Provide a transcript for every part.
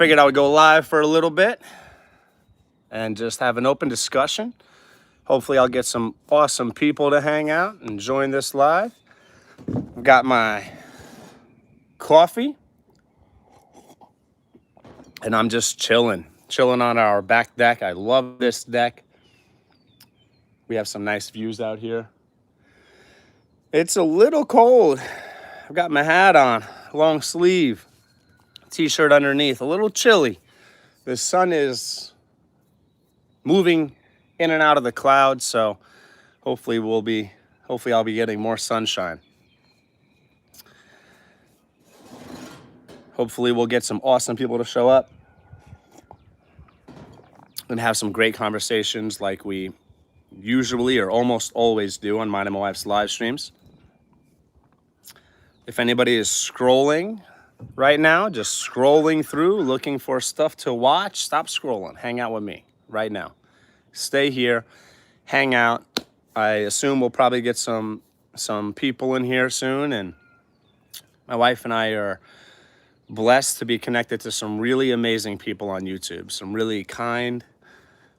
Figured I would go live for a little bit and just have an open discussion. Hopefully I'll get some awesome people to hang out and join this live. I've got my coffee and I'm just chilling on our back deck. I love this deck. We have some nice views out here. It's a little cold. I've got my hat on, long sleeve, t-shirt underneath, a little chilly. The sun is moving in and out of the clouds, so hopefully I'll be getting more sunshine. Hopefully we'll get some awesome people to show up and have some great conversations like we usually or almost always do on Mine and My Wife's live streams. If anybody is scrolling right now, just scrolling through, looking for stuff to watch, stop scrolling. Hang out with me right now. Stay here, hang out. I assume we'll probably get some people in here soon, and my wife and I are blessed to be connected to some really amazing people on YouTube, some really kind,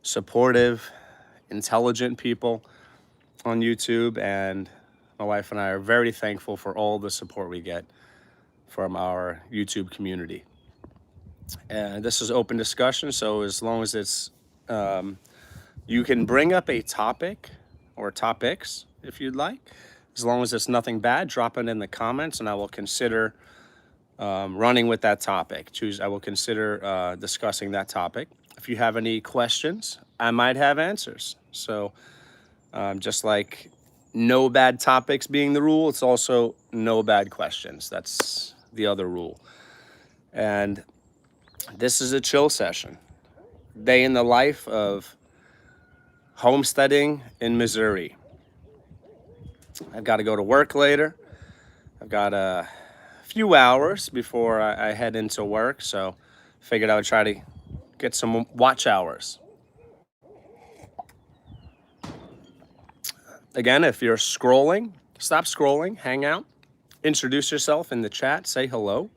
supportive, intelligent people on YouTube, and my wife and I are very thankful for all the support we get from our YouTube community. And this is open discussion, so as long as it's, you can bring up a topic or topics if you'd like. As long as it's nothing bad, drop it in the comments and I will consider running with that topic. I will consider discussing that topic. If you have any questions, I might have answers. So just like no bad topics being the rule, it's also no bad questions. That's the other rule. And this is a chill session. Day in the life of homesteading in Missouri. I've got to go to work later. I've got a few hours before I head into work, so figured I would try to get some watch hours. Again, if you're scrolling, stop scrolling, hang out, introduce yourself in the chat, say hello.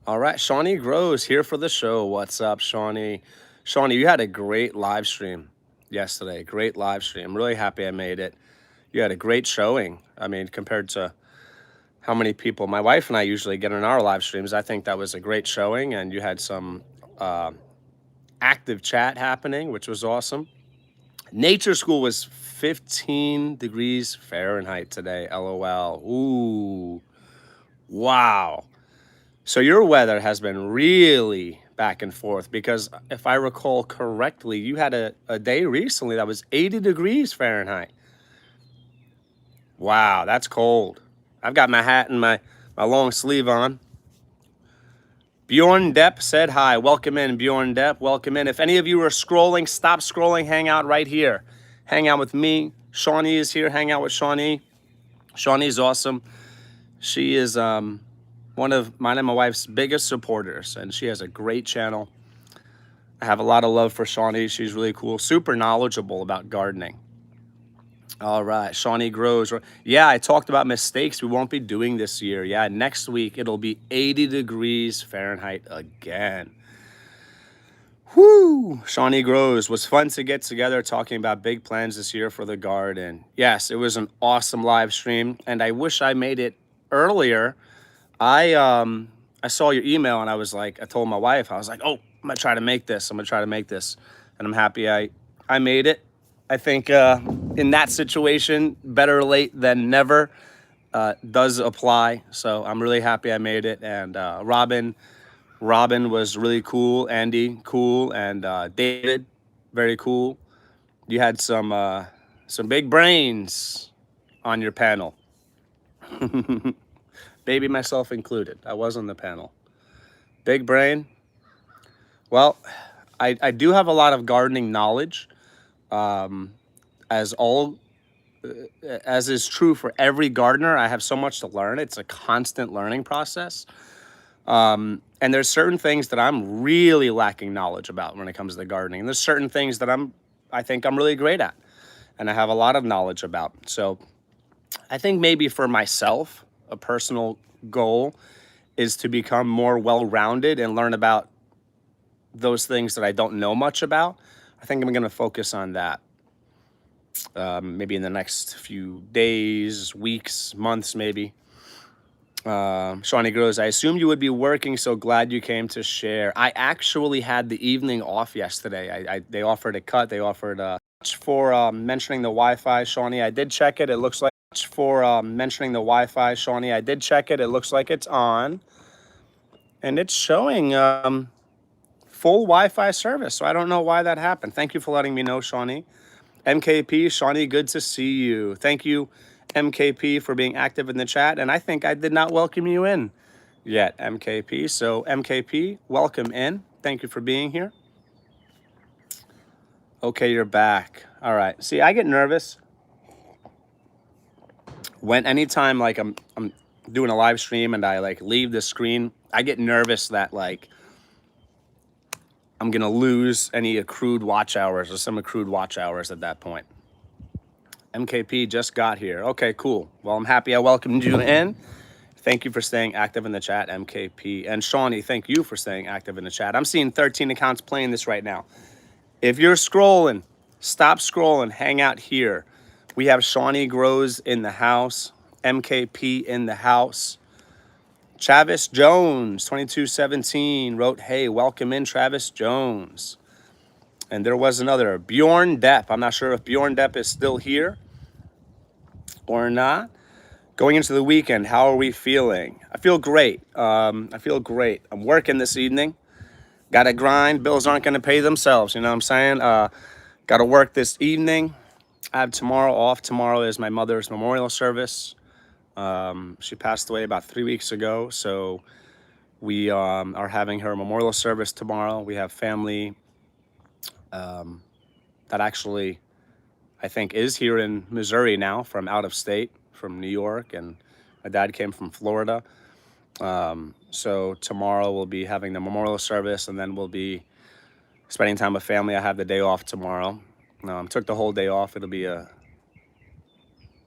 All right, Shawnee Grows here for the show. What's up, Shawnee? Shawnee, you had a great live stream yesterday. Great live stream. I'm really happy I made it. You had a great showing. I mean, compared to how many people my wife and I usually get in our live streams, I think that was a great showing, and you had some active chat happening, which was awesome. Nature School was 15 degrees Fahrenheit today, LOL. Ooh, wow. So your weather has been really back and forth, because if I recall correctly, you had a day recently that was 80 degrees Fahrenheit. Wow, that's cold. I've got my hat and my long sleeve on. Bjorn Depp said hi. Welcome in, Bjorn Depp. Welcome in. If any of you are scrolling, stop scrolling. Hang out right here. Hang out with me. Shawnee is here. Hang out with Shawnee. Shawnee's awesome. She is one of mine and my wife's biggest supporters, and she has a great channel. I have a lot of love for Shawnee. She's really cool. Super knowledgeable about gardening. All right, Shawnee Grows. Yeah, I talked about mistakes we won't be doing this year. Yeah, next week it'll be 80 degrees Fahrenheit again. Whoo! Shawnee Grows. Was fun to get together talking about big plans this year for the garden. Yes, it was an awesome live stream, and I wish I made it earlier. I saw your email and I was like, I told my wife, I was like, oh, I'm gonna try to make this. And I'm happy I made it. I think in that situation, better late than never does apply. So I'm really happy I made it. And Robin was really cool. Andy, cool. And David, very cool. You had some big brains on your panel. Baby, myself included. I was on the panel. Big brain. Well, I do have a lot of gardening knowledge. As is true for every gardener, I have so much to learn. It's a constant learning process. And there's certain things that I'm really lacking knowledge about when it comes to gardening. And there's certain things that I think I'm really great at and I have a lot of knowledge about. So I think maybe for myself, a personal goal is to become more well-rounded and learn about those things that I don't know much about. I think I'm going to focus on that. Maybe in the next few days, weeks, months, maybe. Shawnee Grows, I assume you would be working, so glad you came to share. I actually had the evening off yesterday. They offered a cut. They offered for mentioning the Wi-Fi, Shawnee. I did check it. It looks like for mentioning the Wi-Fi, Shawnee. I did check it. It looks like it's on, and it's showing full Wi-Fi service. So I don't know why that happened. Thank you for letting me know, Shawnee. MKP, Shawnee, good to see you. Thank you, MKP, for being active in the chat. And I think I did not welcome you in yet, MKP. So MKP, welcome in. Thank you for being here. Okay, you're back. All right. See, I get nervous when anytime like I'm doing a live stream and I like leave the screen. I get nervous that like I'm gonna lose any accrued watch hours or some accrued watch hours at that point. MKP just got here. Okay, cool. Well, I'm happy I welcomed you in. Thank you for staying active in the chat, MKP. And Shawnee, thank you for staying active in the chat. I'm seeing 13 accounts playing this right now. If you're scrolling, stop scrolling. Hang out here. We have Shawnee Grows in the house. MKP in the house. Travis Jones, 2217, wrote, hey, welcome in, Travis Jones. And there was another, Bjorn Depp. I'm not sure if Bjorn Depp is still here or not. Going into the weekend, how are we feeling? I feel great. I feel great. I'm working this evening. Got to grind. Bills aren't going to pay themselves. You know what I'm saying? Got to work this evening. I have tomorrow off. Tomorrow is my mother's memorial service. She passed away about 3 weeks ago. So we are having her memorial service tomorrow. We have family that actually, I think, is here in Missouri now from out of state, from New York. And my dad came from Florida. So tomorrow we'll be having the memorial service, and then we'll be spending time with family. I have the day off tomorrow. Took the whole day off. It'll be a,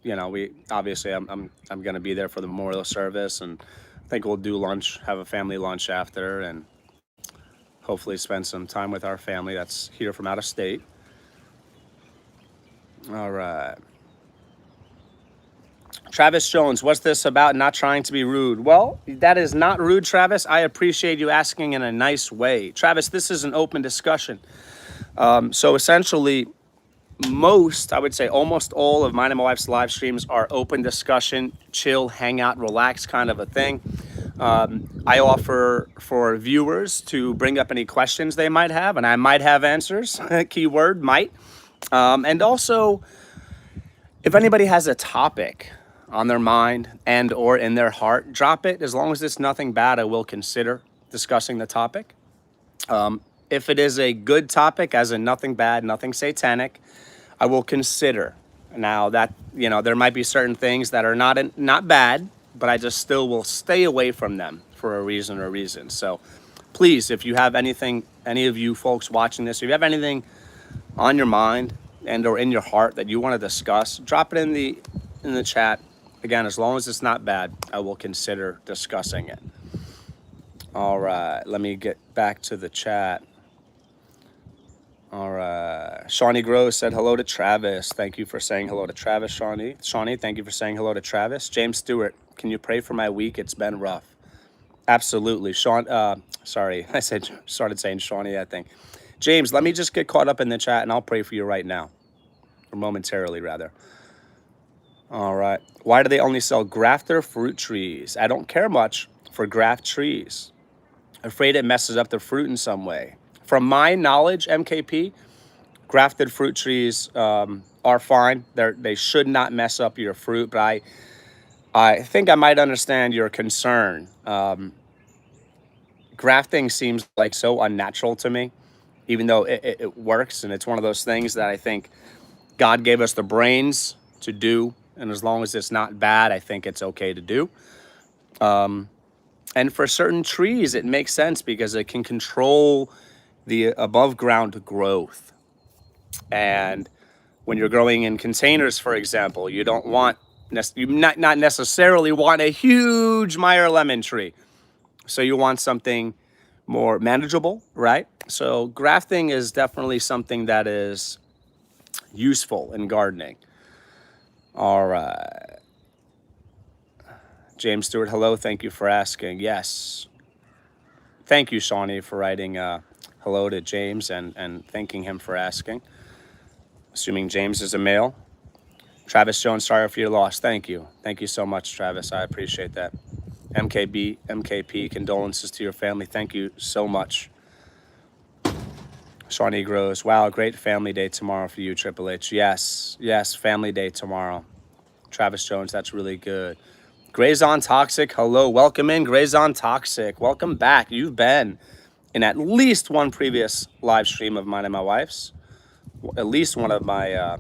you know, I'm going to be there for the memorial service, and I think we'll do lunch, have a family lunch after, and hopefully spend some time with our family that's here from out of state. All right. Travis Jones, what's this about not trying to be rude? Well, that is not rude, Travis. I appreciate you asking in a nice way. Travis, this is an open discussion. So essentially, I would say almost all of mine and my wife's live streams are open discussion, chill, hang out, relax kind of a thing. I offer for viewers to bring up any questions they might have, and I might have answers, keyword might. And also, if anybody has a topic on their mind and or in their heart, drop it. As long as it's nothing bad, I will consider discussing the topic. If it is a good topic, as in nothing bad, nothing satanic, I will consider. Now that, you know, there might be certain things that are not bad, but I just still will stay away from them for a reason or reasons. So please, if you have anything, any of you folks watching this, if you have anything on your mind and or in your heart that you want to discuss, drop it in the chat. Again, as long as it's not bad, I will consider discussing it. All right, let me get back to the chat. All right, Shawnee Grows said hello to Travis. Thank you for saying hello to Travis, Shawnee. Shawnee, thank you for saying hello to Travis. James Stewart, can you pray for my week? It's been rough. Absolutely. Sorry, I started saying Shawnee, I think. James, let me just get caught up in the chat and I'll pray for you right now. Or momentarily, rather. All right. Why do they only sell grafter fruit trees? I don't care much for graft trees. Afraid it messes up the fruit in some way. From my knowledge, MKP, grafted fruit trees are fine. They should not mess up your fruit, but I think I might understand your concern. Grafting seems like so unnatural to me, even though it works, and it's one of those things that I think God gave us the brains to do, and as long as it's not bad, I think it's okay to do. And for certain trees, it makes sense because it can control the above ground growth. And when you're growing in containers, for example, you don't want, you not necessarily want a huge Meyer lemon tree. So you want something more manageable, right? So grafting is definitely something that is useful in gardening. All right. James Stewart, hello. Thank you for asking. Yes. Thank you, Shawnee, for writing hello to James and thanking him for asking. Assuming James is a male. Travis Jones, sorry for your loss. Thank you. Thank you so much, Travis. I appreciate that. MKP, condolences to your family. Thank you so much. Shawnee Grows, wow, great family day tomorrow for you, Triple H. Yes, yes, family day tomorrow. Travis Jones, that's really good. Grayson Toxic, hello. Welcome in, Grayson Toxic. Welcome back. You've been in at least one previous live stream of mine and my wife's. At least one of my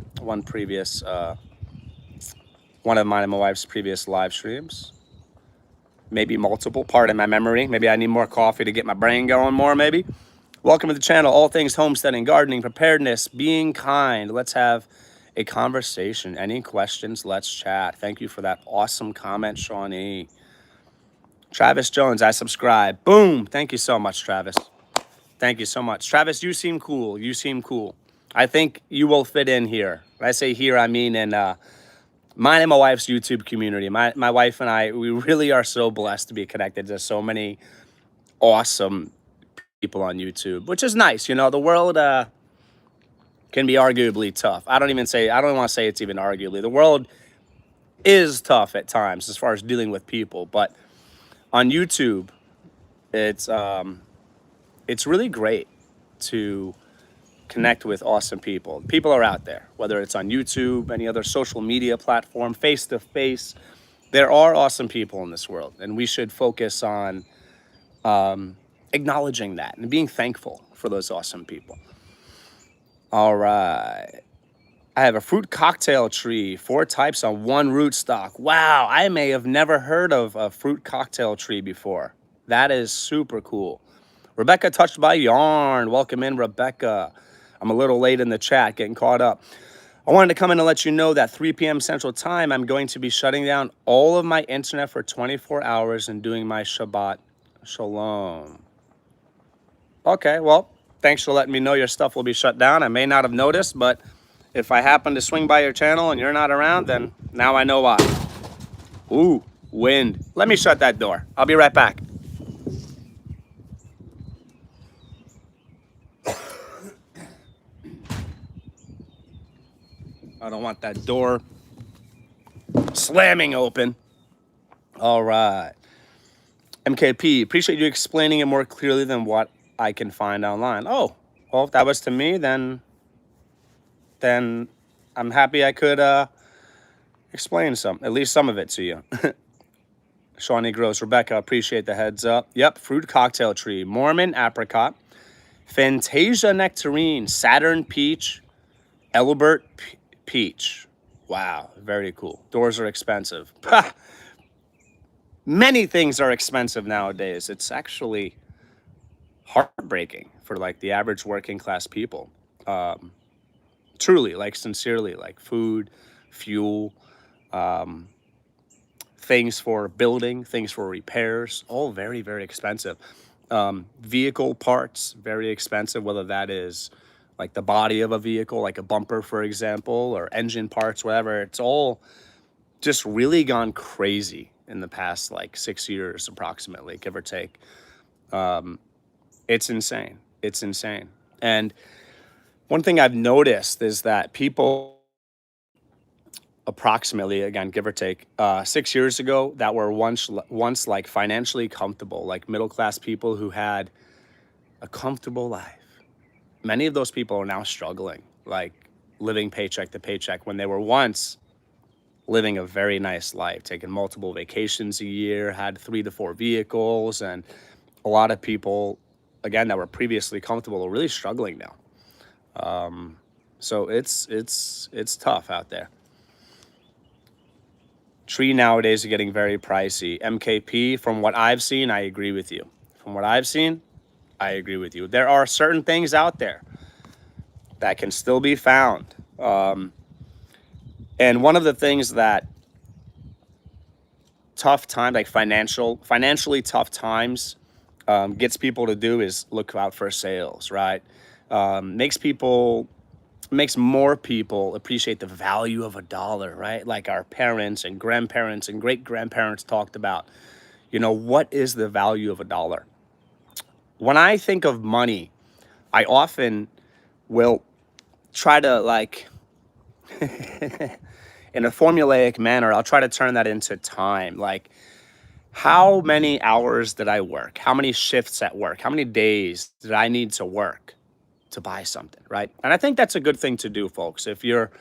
one of mine and my wife's previous live streams. Maybe multiple, pardon my memory. Maybe I need more coffee to get my brain going more, maybe. Welcome to the channel, all things homesteading, gardening, preparedness, being kind. Let's have a conversation. Any questions? Let's chat. Thank you for that awesome comment, Shawnee. Travis Jones, I subscribe. Boom. Thank you so much, Travis. Thank you so much. Travis, you seem cool. You seem cool. I think you will fit in here. When I say here, I mean in mine and my wife's YouTube community. My wife and I, we really are so blessed to be connected to so many awesome people on YouTube, which is nice. You know, the world can be arguably tough. I don't want to say it's even arguably. The world is tough at times as far as dealing with people, but on YouTube, it's really great to connect with awesome people. People are out there, whether it's on YouTube, any other social media platform, face to face. There are awesome people in this world, and we should focus on acknowledging that and being thankful for those awesome people. All right. I have a fruit cocktail tree, 4 types on 1 rootstock. Wow, I may have never heard of a fruit cocktail tree before. That is super cool. Rebecca Touched by Yarn. Welcome in, Rebecca. I'm a little late in the chat, getting caught up. I wanted to come in and let you know that 3 p.m. Central Time, I'm going to be shutting down all of my internet for 24 hours and doing my Shabbat Shalom. Okay, well, thanks for letting me know your stuff will be shut down. I may not have noticed, but if I happen to swing by your channel and you're not around, then now I know why. Ooh, wind. Let me shut that door. I'll be right back. I don't want that door slamming open. All right. MKP, appreciate you explaining it more clearly than what I can find online. Oh, well, if that was to me, then I'm happy I could explain at least some of it to you. Shawnee Gross, Rebecca, appreciate the heads up. Yep, fruit cocktail tree, Mormon apricot, Fantasia nectarine, Saturn peach, Elbert peach. Wow, very cool. Doors are expensive. Many things are expensive nowadays. It's actually heartbreaking for like the average working class people. Truly, like sincerely, like food, fuel, things for building, things for repairs, all very, very expensive. Vehicle parts, very expensive, whether that is like the body of a vehicle, like a bumper, for example, or engine parts, whatever. It's all just really gone crazy in the past like 6 years, approximately, give or take. It's insane. It's insane. And one thing I've noticed is that people approximately, again, give or take, 6 years ago that were once like financially comfortable, like middle-class people who had a comfortable life. Many of those people are now struggling, like living paycheck to paycheck when they were once living a very nice life, taking multiple vacations a year, had 3 to 4 vehicles, and a lot of people, again, that were previously comfortable are really struggling now. So it's tough out there. Tree nowadays are getting very pricey. MKP, from what I've seen, I agree with you. From what I've seen, I agree with you. There are certain things out there that can still be found. And one of the things that tough time, like financially tough times, gets people to do is look out for sales, right? Makes more people appreciate the value of a dollar, right? Like our parents and grandparents and great grandparents talked about, what is the value of a dollar? When I think of money, I often will try to, like, in a formulaic manner, I'll try to turn that into time. Like, how many hours did I work? How many shifts at work? How many days did I need to work to buy something, right? And I think that's a good thing to do, folks. If you're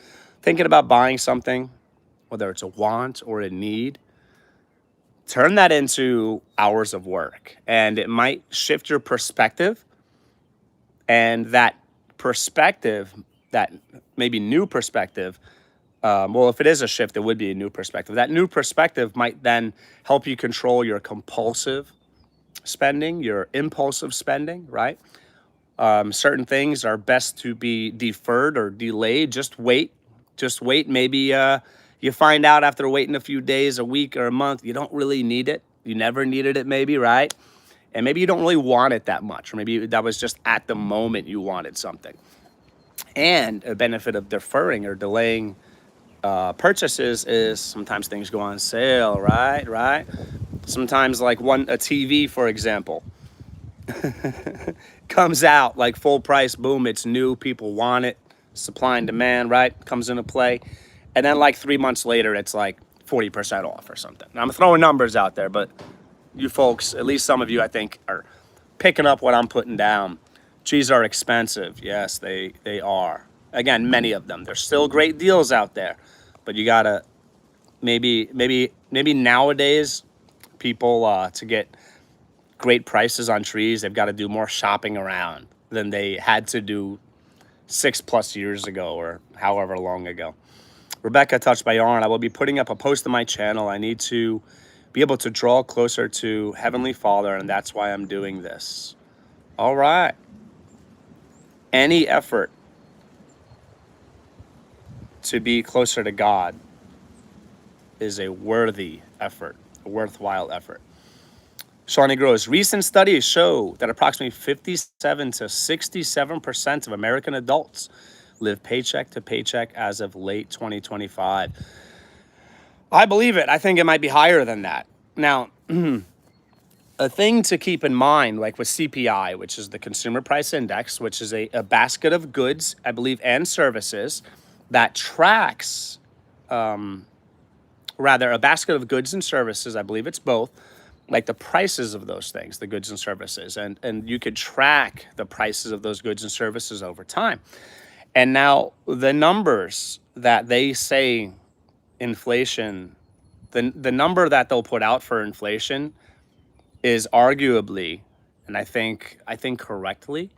thinking about buying something, whether it's a want or a need, turn that into hours of work, and it might shift your perspective. And that perspective, that maybe new perspective, well, if it is a shift, it would be a new perspective. That new perspective might then help you control your compulsive spending, your impulsive spending, right? Certain things are best to be deferred or delayed. Just wait. Maybe you find out after waiting a few days, a week, or a month, you don't really need it. You never needed it, maybe, right? And maybe you don't really want it that much, or maybe that was just at the moment you wanted something. And a benefit of deferring or delaying purchases is sometimes things go on sale, right? Sometimes, like a TV, for example, comes out like full price, boom, it's new, people want it, supply and demand, right, comes into play. And then like 3 months later, it's like 40% off or something. Now, I'm throwing numbers out there, but you folks, at least some of you, I think, are picking up what I'm putting down. Trees are expensive. Yes, they are. Again, many of them. There's still great deals out there, but you gotta maybe nowadays, people to get great prices on trees, they've got to do more shopping around than they had to do 6+ years ago or however long ago. Rebecca, touched by yarn. I will be putting up a post on my channel. I need to be able to draw closer to Heavenly Father, and that's why I'm doing this. All right. Any effort to be closer to God is a worthy effort, a worthwhile effort. Shawnee Gross, recent studies show that approximately 57 to 67% of American adults live paycheck to paycheck as of late 2025. I believe it. I think it might be higher than that. Now, a thing to keep in mind, like with CPI, which is the Consumer Price Index, which is a basket of goods, I believe, and services that tracks, a basket of goods and services, I believe it's both, like the prices of those things, the goods and services. And you could track the prices of those goods and services over time. And now the numbers that they say inflation, the number that they'll put out for inflation is arguably, and I think correctly,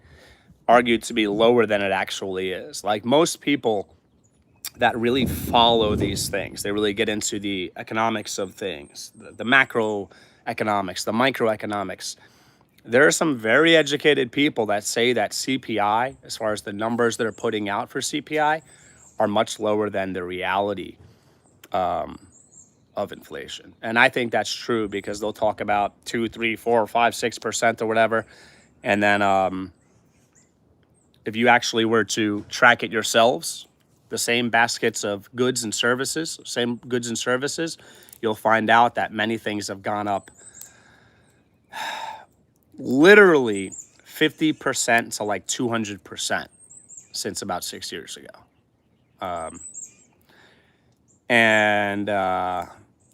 argued to be lower than it actually is. Like most people that really follow these things, they really get into the economics of things, the macroeconomics, the microeconomics. There are some very educated people that say that CPI, as far as the numbers that are putting out for CPI, are much lower than the reality of inflation. And I think that's true because they'll talk about 2, 3, 4, 5, 6% or whatever. And then if you actually were to track it yourselves, the same baskets of goods and services, you'll find out that many things have gone up literally 50% to like 200% since about 6 years ago.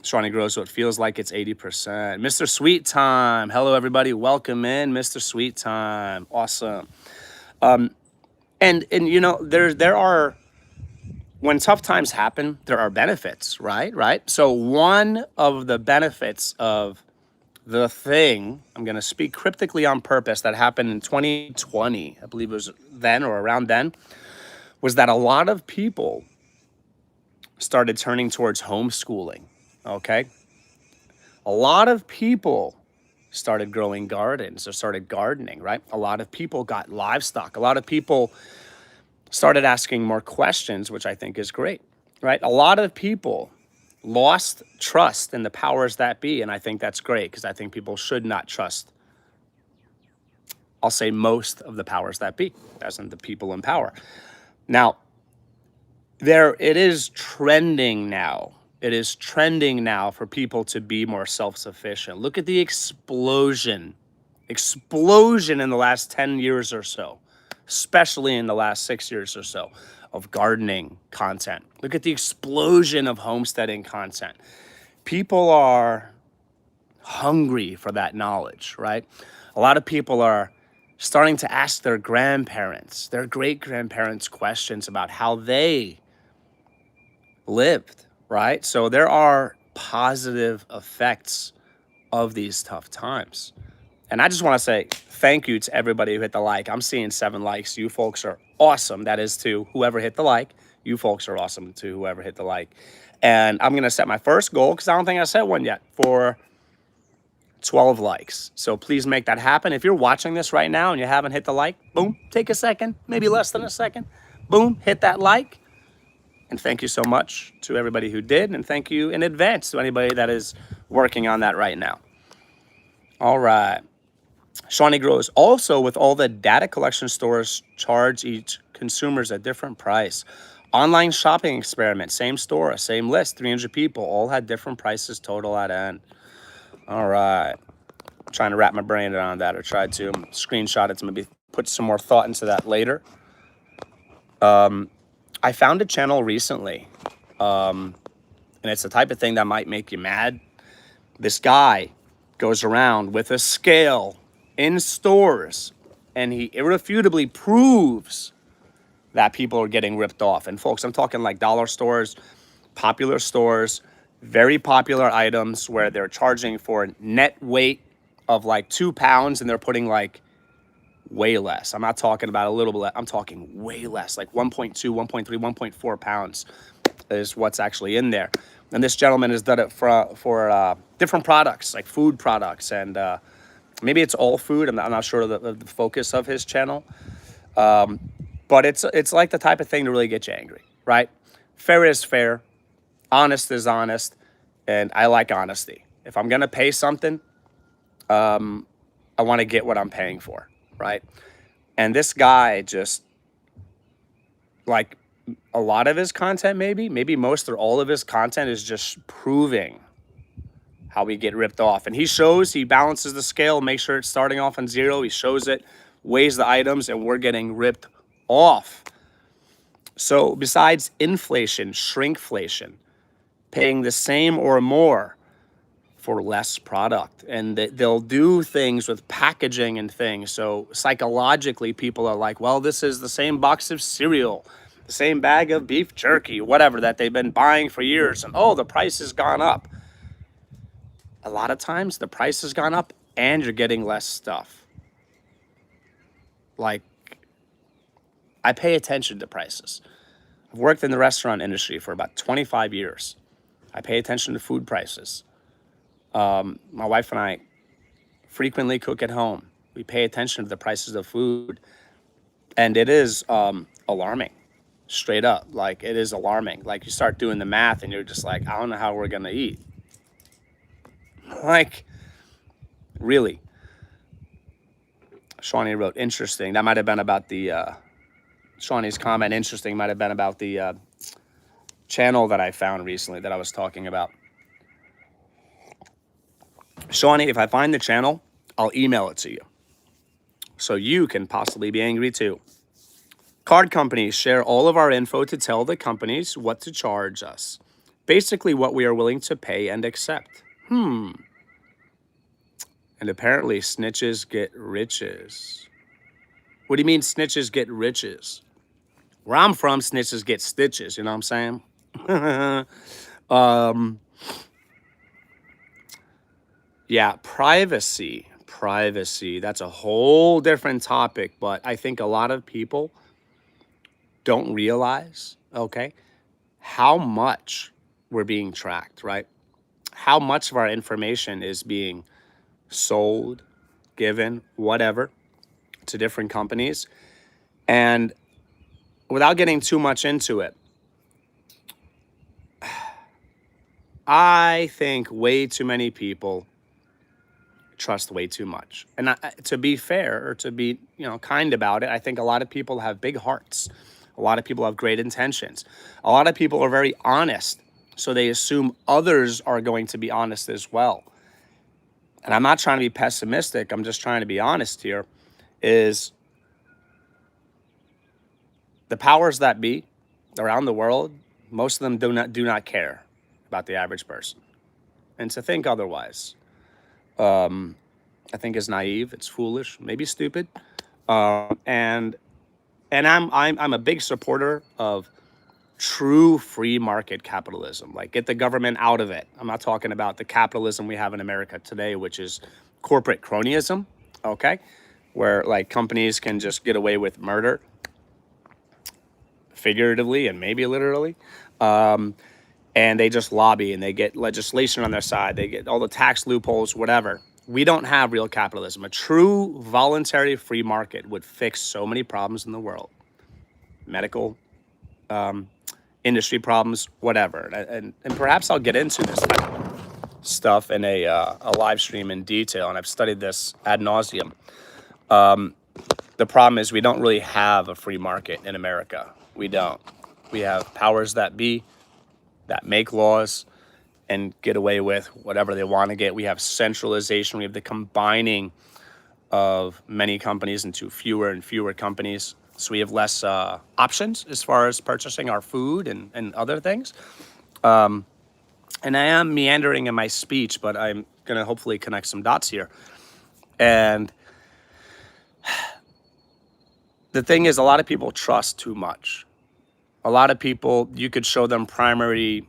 Shawnee Grows, so it feels like it's 80%. Mr. Sweet Time. Hello, everybody. Welcome in, Mr. Sweet Time. Awesome. And you know, there are, when tough times happen, there are benefits, right? So one of the benefits of the thing, I'm going to speak cryptically on purpose, that happened in 2020, I believe it was then or around then, was that a lot of people started turning towards homeschooling, okay? A lot of people started growing gardens or started gardening, right? A lot of people got livestock. A lot of people started asking more questions, which I think is great, right? A lot of people lost trust in the powers that be. And I think that's great, because I think people should not trust, I'll say, most of the powers that be, as in the people in power. Now, it is trending now. It is trending now for people to be more self-sufficient. Look at the explosion in the last 10 years or so, especially in the last 6 years or so, of gardening content. Look at the explosion of homesteading content. People are hungry for that knowledge, right? A lot of people are starting to ask their grandparents, their great-grandparents, questions about how they lived, right? So there are positive effects of these tough times. And I just want to say thank you to everybody who hit the like. I'm seeing 7 likes. You folks are awesome. That is to whoever hit the like. You folks are awesome to whoever hit the like. And I'm going to set my first goal, because I don't think I set one yet, for 12 likes. So please make that happen. If you're watching this right now and you haven't hit the like, boom, take a second, maybe less than a second. Boom, hit that like. And thank you so much to everybody who did. And thank you in advance to anybody that is working on that right now. All right. Shawnee grows. Also, with all the data collection stores charge each consumers a different price. Online shopping experiment, same store, same list, 300 people, all had different prices total at end. All right. I'm trying to wrap my brain around that, or try to screenshot it to maybe put some more thought into that later. I found a channel recently, and it's the type of thing that might make you mad. This guy goes around with a scale in stores, and he irrefutably proves that people are getting ripped off. And folks, I'm talking like dollar stores, popular stores, very popular items where they're charging for net weight of like 2 pounds, and they're putting like way less. I'm not talking about a little bit. I'm talking way less, like 1.2, 1.3, 1.4 pounds is what's actually in there. And this gentleman has done it for different products, like food products, and maybe it's all food. I'm not sure of the focus of his channel. But it's like the type of thing to really get you angry, right? Fair is fair. Honest is honest. And I like honesty. If I'm going to pay something, I want to get what I'm paying for, right? And this guy just, like, a lot of his content, maybe most or all of his content is just proving how we get ripped off. And he balances the scale, makes sure it's starting off on 0. He shows it, weighs the items, and we're getting ripped off. So besides inflation, shrinkflation, paying the same or more for less product, and they'll do things with packaging and things. So psychologically, people are like, well, this is the same box of cereal, the same bag of beef jerky, whatever, that they've been buying for years, and oh, the price has gone up. A lot of times the price has gone up and you're getting less stuff. Like, I pay attention to prices. I've worked in the restaurant industry for about 25 years. I pay attention to food prices. My wife and I frequently cook at home. We pay attention to the prices of food. And it is alarming, straight up. Like, it is alarming. Like, you start doing the math and you're just like, I don't know how we're going to eat. Like, really. Shawnee wrote, interesting. That might have been about the, Shawnee's comment, interesting, might have been about the channel that I found recently that I was talking about. Shawnee, if I find the channel, I'll email it to you, so you can possibly be angry too. Card companies share all of our info to tell the companies what to charge us. Basically what we are willing to pay and accept. And apparently snitches get riches. What do you mean snitches get riches? Where I'm from, snitches get stitches, you know what I'm saying? Yeah, privacy. That's a whole different topic, but I think a lot of people don't realize, okay, how much we're being tracked, right? How much of our information is being sold, given, whatever, to different companies. And without getting too much into it, I think way too many people trust way too much. And to be fair, or to be, kind about it, I think a lot of people have big hearts. A lot of people have great intentions. A lot of people are very honest, so they assume others are going to be honest as well. And I'm not trying to be pessimistic, I'm just trying to be honest here, is the powers that be around the world, most of them do not care about the average person. And to think otherwise, I think is naive. It's foolish, maybe stupid. And I'm a big supporter of true free market capitalism. Like, get the government out of it. I'm not talking about the capitalism we have in America today, which is corporate cronyism. Okay, where like companies can just get away with murder, figuratively and maybe literally. And they just lobby and they get legislation on their side. They get all the tax loopholes, whatever. We don't have real capitalism. A true voluntary free market would fix so many problems in the world. Medical, industry problems, whatever. And perhaps I'll get into this type of stuff in a live stream in detail. And I've studied this ad nauseum. The problem is we don't really have a free market in America. We don't. We have powers that be that make laws and get away with whatever they want to get. We have centralization. We have the combining of many companies into fewer and fewer companies. So we have less options as far as purchasing our food and other things. And I am meandering in my speech, but I'm going to hopefully connect some dots here. And the thing is, a lot of people trust too much. A lot of people, you could show them primary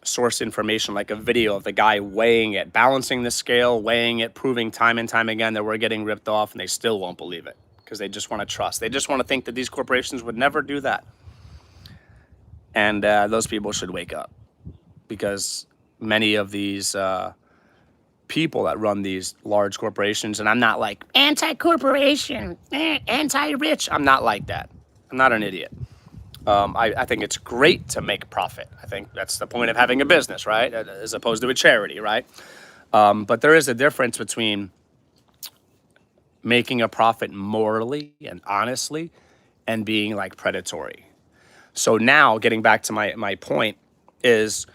source information, like a video of the guy weighing it, balancing the scale, weighing it, proving time and time again that we're getting ripped off, and they still won't believe it because they just want to trust. They just want to think that these corporations would never do that. And those people should wake up, because many of these people that run these large corporations, and I'm not like anti-corporation, anti-rich. I'm not like that. I'm not an idiot. I think it's great to make profit. I think that's the point of having a business, right? As opposed to a charity, right? But there is a difference between making a profit morally and honestly and being like predatory. So now getting back to my point is,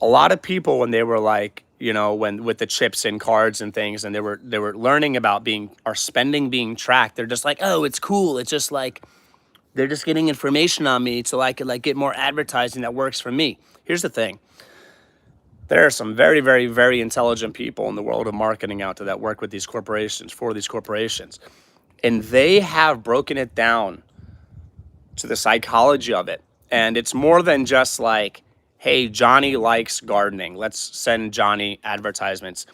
a lot of people, when they were like, when with the chips and cards and things, and they were learning about our spending being tracked, they're just like, oh, it's cool. It's just like, they're just getting information on me so I could like get more advertising that works for me. Here's the thing. There are some very, very, very intelligent people in the world of marketing out there that work with these corporations, for these corporations. And they have broken it down to the psychology of it. And it's more than just like, hey, Johnny likes gardening, let's send Johnny advertisements.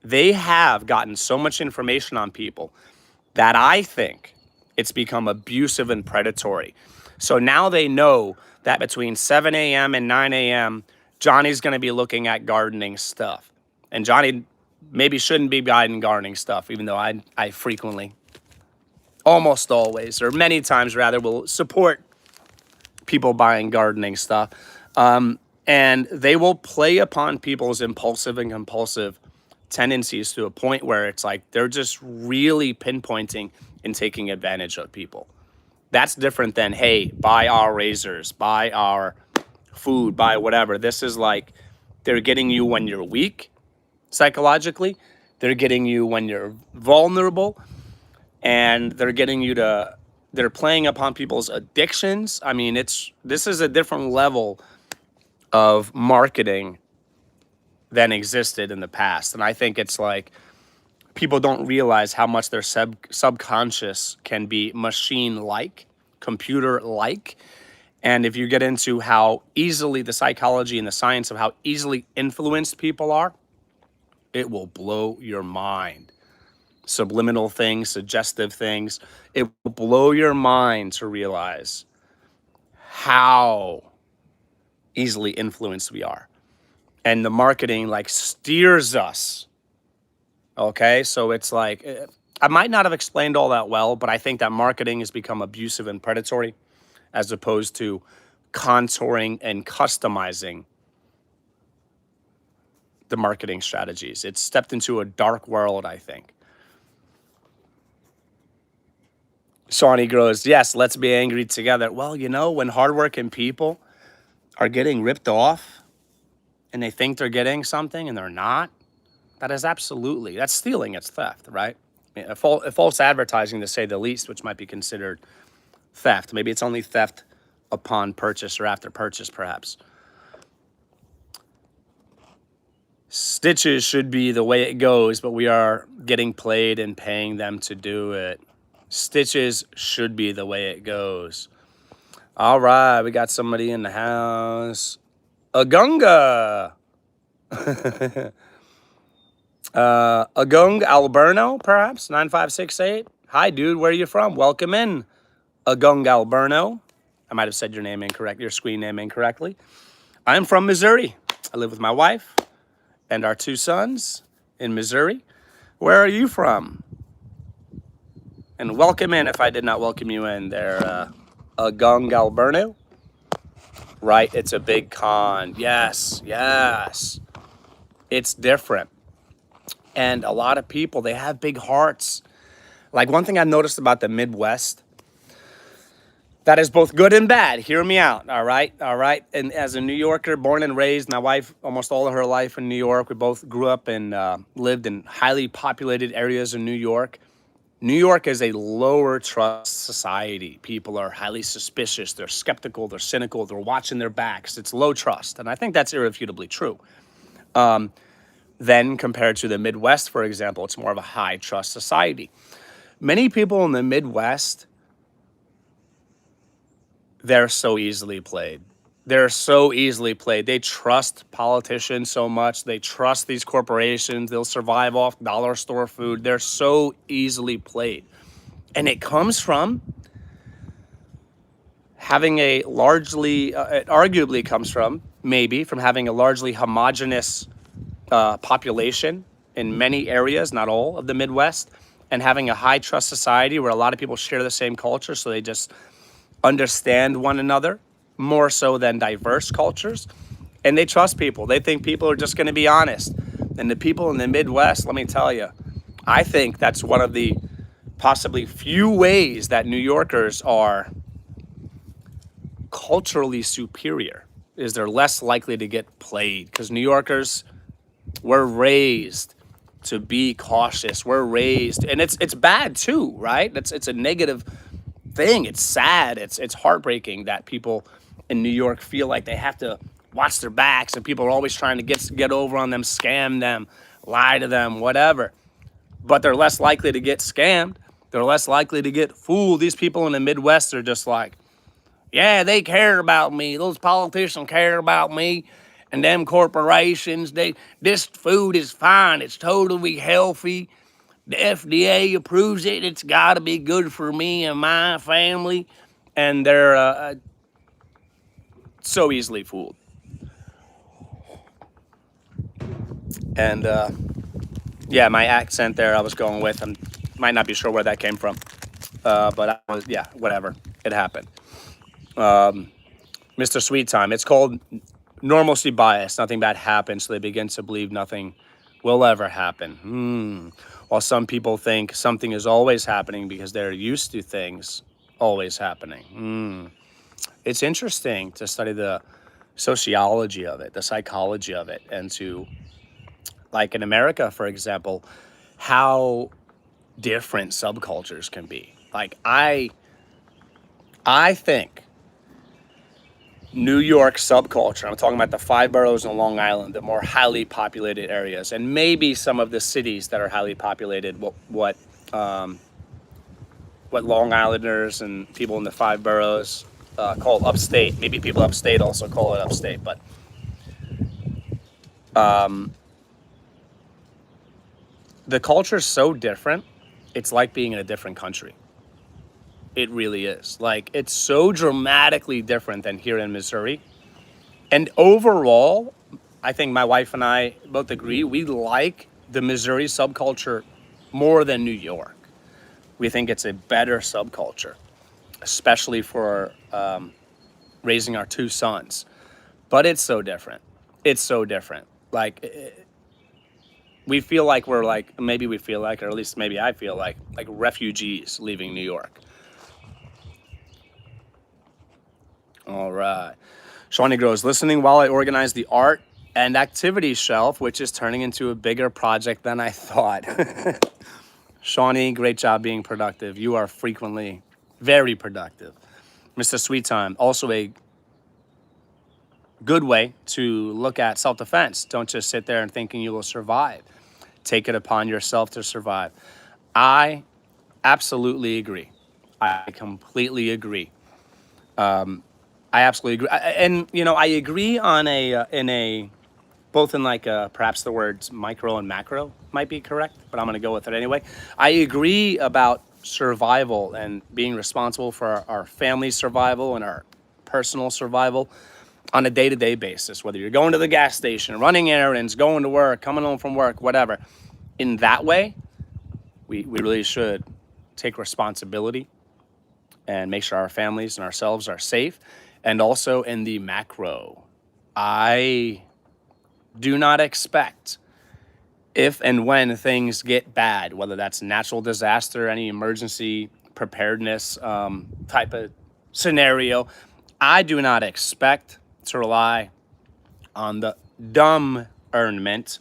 They have gotten so much information on people that I think it's become abusive and predatory. So now they know that between 7 a.m. and 9 a.m., Johnny's going to be looking at gardening stuff. And Johnny maybe shouldn't be buying gardening stuff, even though I frequently, almost always, or many times rather, will support people buying gardening stuff. And they will play upon people's impulsive and compulsive tendencies to a point where it's like they're just really pinpointing and taking advantage of people. That's different than, hey, buy our razors, buy our food, buy whatever. This is like, they're getting you when you're weak psychologically. They're getting you when you're vulnerable. And they're playing upon people's addictions. I mean, this is a different level of marketing than existed in the past. And I think it's like, people don't realize how much their subconscious can be machine-like, computer-like. And if you get into how easily the psychology and the science of how easily influenced people are, it will blow your mind. Subliminal things, suggestive things, it will blow your mind to realize how easily influenced we are. And the marketing like steers us. Okay, so it's like, I might not have explained all that well, but I think that marketing has become abusive and predatory as opposed to contouring and customizing the marketing strategies. It's stepped into a dark world, I think. Shawnee Grows, yes, let's be angry together. Well, you know, when hardworking people are getting ripped off and they think they're getting something and they're not, that is absolutely, that's stealing, it's theft, right? I mean, a false advertising, to say the least, which might be considered theft. Maybe it's only theft upon purchase or after purchase, perhaps. Stitches should be the way it goes, but we are getting played and paying them to do it. Stitches should be the way it goes. All right, we got somebody in the house. Agunga. Agung Alberno, perhaps, 9568. Hi, dude, where are you from? Welcome in, Agung Alberno. I might have said your name incorrect, your screen name incorrectly. I'm from Missouri. I live with my wife and our 2 sons in Missouri. Where are you from? And welcome in if I did not welcome you in there, Agung Alberno. Right, it's a big con. Yes, yes. It's different. And a lot of people, they have big hearts. Like, one thing I noticed about the Midwest, that is both good and bad. Hear me out, all right? All right. And as a New Yorker, born and raised, my wife, almost all of her life in New York. We both grew up and lived in highly populated areas in New York. New York is a lower trust society. People are highly suspicious. They're skeptical. They're cynical. They're watching their backs. It's low trust. And I think that's irrefutably true. Then compared to the Midwest, for example, it's more of a high trust society. Many people in the Midwest, they're so easily played. They're so easily played. They trust politicians so much. They trust these corporations. They'll survive off dollar store food. They're so easily played. And it comes from having a largely, it arguably comes from, maybe, from having a largely homogenous population in many areas, not all, of the Midwest, and having a high trust society where a lot of people share the same culture, so they just understand one another more so than diverse cultures. And they trust people. They think people are just going to be honest. And the people in the Midwest, let me tell you, I think that's one of the possibly few ways that New Yorkers are culturally superior, is they're less likely to get played, because New Yorkers, we're raised to be cautious. We're raised, and it's bad too, right? It's a negative thing. It's sad. It's heartbreaking that people in New York feel like they have to watch their backs, and people are always trying to get over on them, scam them, lie to them, whatever. But they're less likely to get scammed. They're less likely to get fooled. These people in the Midwest are just like, yeah, they care about me. Those politicians care about me. And them corporations, this food is fine. It's totally healthy. The FDA approves it. It's got to be good for me and my family. And they're so easily fooled. And yeah, my accent there I was going with, I might not be sure where that came from. But I was, yeah, whatever. It happened. Mr. Sweet Time, it's called normalcy bias. Nothing bad happens, so they begin to believe nothing will ever happen. While some people think something is always happening because they're used to things always happening. It's interesting to study the sociology of it, the psychology of it, and to, like in America, for example, how different subcultures can be. Like, I think New York subculture, I'm talking about the 5 boroughs in Long Island, the more highly populated areas, and maybe some of the cities that are highly populated, what Long Islanders and people in the 5 boroughs call upstate. Maybe people upstate also call it upstate, but the culture is so different, it's like being in a different country. It really is. Like, it's so dramatically different than here in Missouri. And overall, I think my wife and I both agree, we like the Missouri subculture more than New York. We think it's a better subculture, especially for raising our 2 sons. But it's so different. It's so different. Like, we feel like we're like, maybe we feel like, or at least maybe I feel like refugees leaving New York. All right. Shawnee Grows, listening while I organize the art and activity shelf, which is turning into a bigger project than I thought. Shawnee, great job being productive. You are frequently very productive. Mr. Sweet Time, also a good way to look at self-defense. Don't just sit there and thinking you will survive. Take it upon yourself to survive. I absolutely agree. I completely agree. I absolutely agree. And, you know, I agree on both in like perhaps the words micro and macro might be correct, but I'm going to go with it anyway. I agree about survival and being responsible for our family's survival and our personal survival on a day-to-day basis, whether you're going to the gas station, running errands, going to work, coming home from work, whatever. In that way, we really should take responsibility and make sure our families and ourselves are safe. And also in the macro, I do not expect, if and when things get bad, whether that's natural disaster, any emergency preparedness type of scenario, I do not expect to rely on the dumb earnment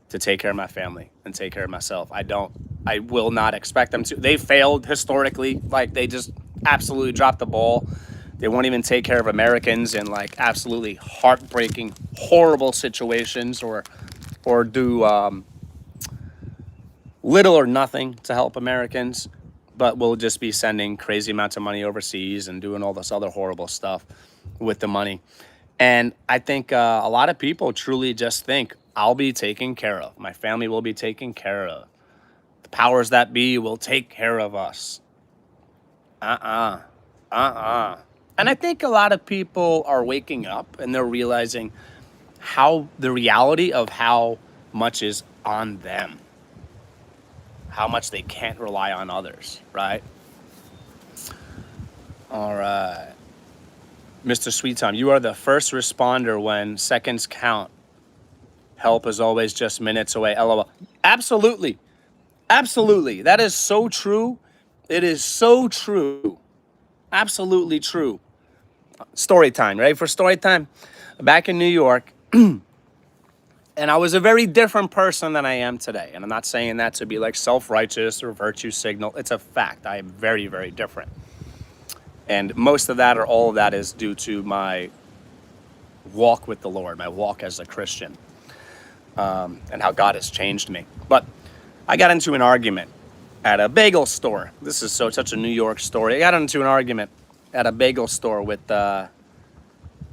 to take care of my family and take care of myself. I will not expect them to. They failed historically. Like, they just absolutely dropped the ball. They won't even take care of Americans in like absolutely heartbreaking, horrible situations, or do little or nothing to help Americans, but we'll just be sending crazy amounts of money overseas and doing all this other horrible stuff with the money. And I think a lot of people truly just think, I'll be taken care of. My family will be taken care of. The powers that be will take care of us. And I think a lot of people are waking up and they're realizing how the reality of how much is on them, how much they can't rely on others, right? All right. Mr. Sweet Time, you are the first responder when seconds count. Help is always just minutes away. LOL. Absolutely. Absolutely. That is so true. It is so true. Absolutely true. Story time, right? For story time, back in New York, and I was a very different person than I am today. And I'm not saying that to be like self-righteous or virtue signal. It's a fact. I am very, very different. And most of that, or all of that, is due to my walk with the Lord, my walk as a Christian, and how God has changed me. But I got into an argument at a bagel store. This is such a New York story. I got into an argument at a bagel store with, I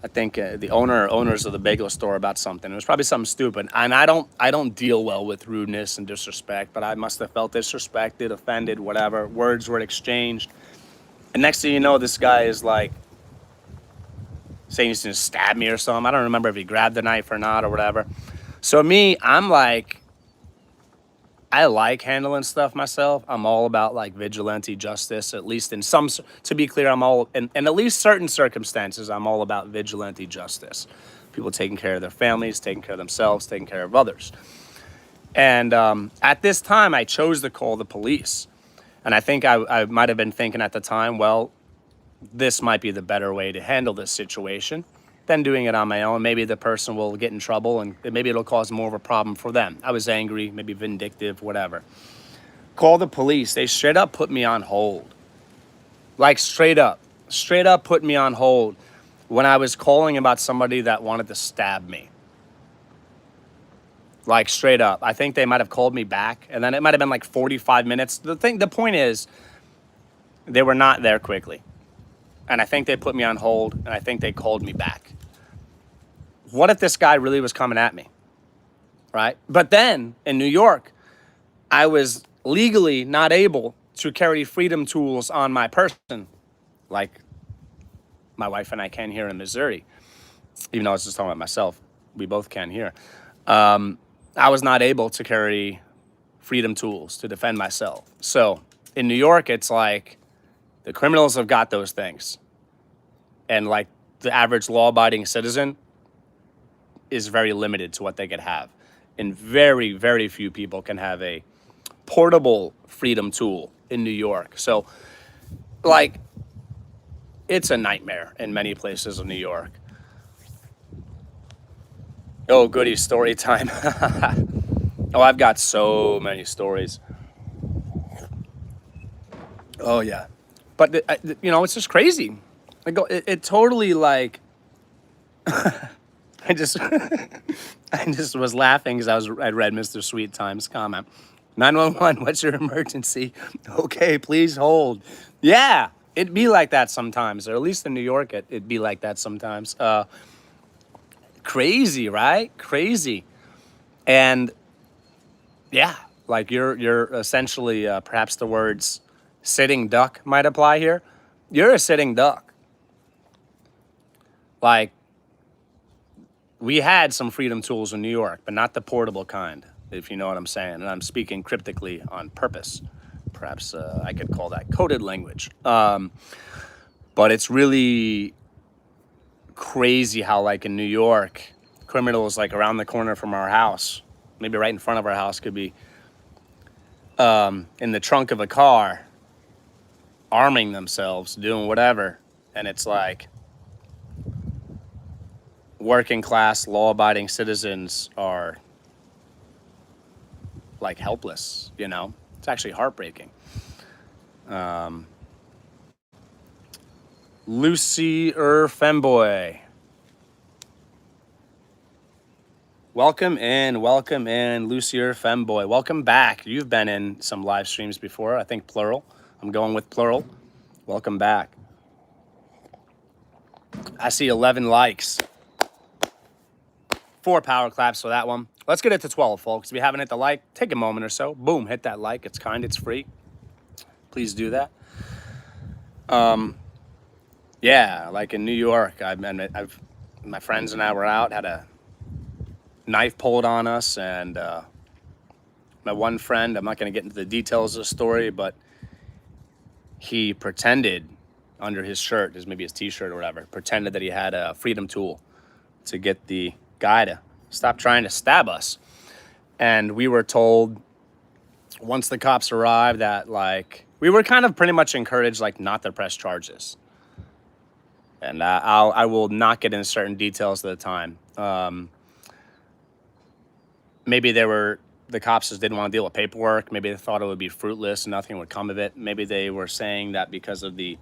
think the owners of the bagel store about something. It was probably something stupid. And I don't deal well with rudeness and disrespect, but I must have felt disrespected, offended, whatever. Words were exchanged. And next thing you know, this guy is like saying he's gonna stab me or something. I don't remember if he grabbed the knife or not or whatever. So me, I'm like, I like handling stuff myself. I'm all about like vigilante justice, at least in some, to be clear, I'm all, in at least certain circumstances, I'm all about vigilante justice. People taking care of their families, taking care of themselves, taking care of others. And at this time, I chose to call the police. And I think I might have been thinking at the time, well, this might be the better way to handle this situation than doing it on my own. Maybe the person will get in trouble and maybe it'll cause more of a problem for them. I was angry, maybe vindictive, whatever. Call the police. They straight up put me on hold. Like straight up put me on hold when I was calling about somebody that wanted to stab me. Like straight up. I think they might have called me back and then it might have been like 45 minutes. The point is, they were not there quickly. And I think they put me on hold and I think they called me back. What if this guy really was coming at me, right? But then in New York, I was legally not able to carry freedom tools on my person, like my wife and I can here in Missouri. Even though I was just talking about myself, we both can here. I was not able to carry freedom tools to defend myself. So in New York, it's like the criminals have got those things. And like the average law-abiding citizen is very limited to what they could have. and very, very few people can have a portable freedom tool in New York. So, like, it's a nightmare in many places of New York. Oh, goody, story time. Oh, I've got so many stories. Oh, yeah. But, it's just crazy. It totally, like, I just, I just was laughing because I'd read Mr. Sweet Time's comment. 911, what's your emergency? Okay, please hold. Yeah, it'd be like that sometimes, or at least in New York, it'd be like that sometimes. Crazy, right? Crazy. And yeah, like you're essentially, perhaps the words sitting duck might apply here. You're a sitting duck. Like, we had some freedom tools in New York, but not the portable kind, if you know what I'm saying. And I'm speaking cryptically on purpose. Perhaps I could call that coded language. But it's really crazy how, like, in New York, criminals, like, around the corner from our house, maybe right in front of our house, could be in the trunk of a car, arming themselves, doing whatever. And it's like, working class, law-abiding citizens are, like, helpless, It's actually heartbreaking. Lucy Femboy. Welcome in, Lucy Femboy. Welcome back. You've been in some live streams before, I think plural. I'm going with plural. Welcome back. I see 11 likes. 4 power claps for that one. Let's get it to 12, folks. If you haven't hit the like, take a moment or so. Boom, hit that like. It's kind, it's free. Please do that. Yeah, like in New York, my friends and I were out, had a knife pulled on us, and my one friend, I'm not going to get into the details of the story, but he pretended under his shirt, maybe his t-shirt or whatever, pretended that he had a freedom tool to get the guy to stop trying to stab us. And we were told once the cops arrived that, like, we were kind of pretty much encouraged, like, not to press charges. And I will not get into certain details at the time. Maybe the cops just didn't want to deal with paperwork. Maybe they thought it would be fruitless and nothing would come of it. Maybe they were saying that because of the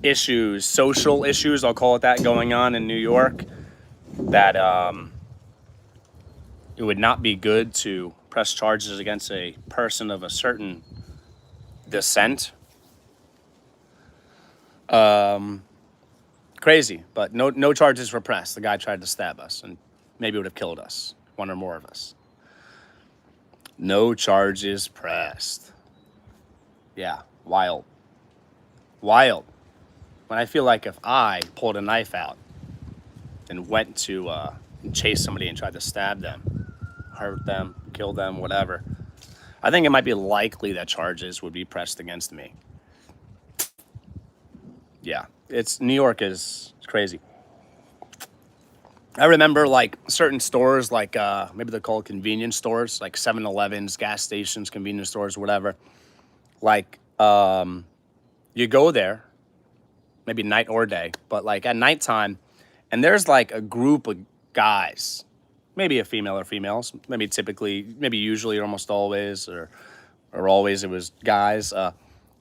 issues, social issues, I'll call it that, going on in New York, that it would not be good to press charges against a person of a certain descent. Crazy, but no charges were pressed. The guy tried to stab us, and maybe would have killed us, one or more of us. No charges pressed. Yeah, wild. Wild. When I feel like if I pulled a knife out and went to chase somebody and tried to stab them, hurt them, kill them, whatever, I think it might be likely that charges would be pressed against me. Yeah, New York is crazy. I remember, like, certain stores, like maybe they're called convenience stores, like 7-Elevens, gas stations, convenience stores, whatever. Like, you go there, maybe night or day, but like at nighttime, and there's like a group of guys, maybe a female or females, maybe usually, or almost always, or always it was guys,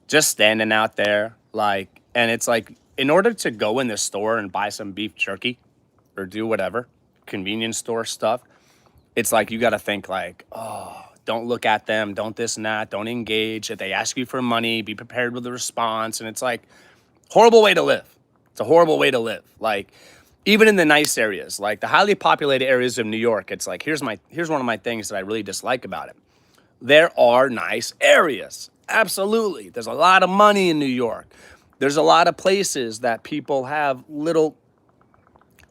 just standing out there, like, and it's like, in order to go in the store and buy some beef jerky or do whatever, convenience store stuff, it's like you got to think like, oh, don't look at them, don't this and that, don't engage. If they ask you for money, be prepared with a response. And it's like, horrible way to live. It's a horrible way to live. Like, even in the nice areas, like the highly populated areas of New York, it's like, here's one of my things that I really dislike about it. There are nice areas. Absolutely. There's a lot of money in New York. There's a lot of places that people have little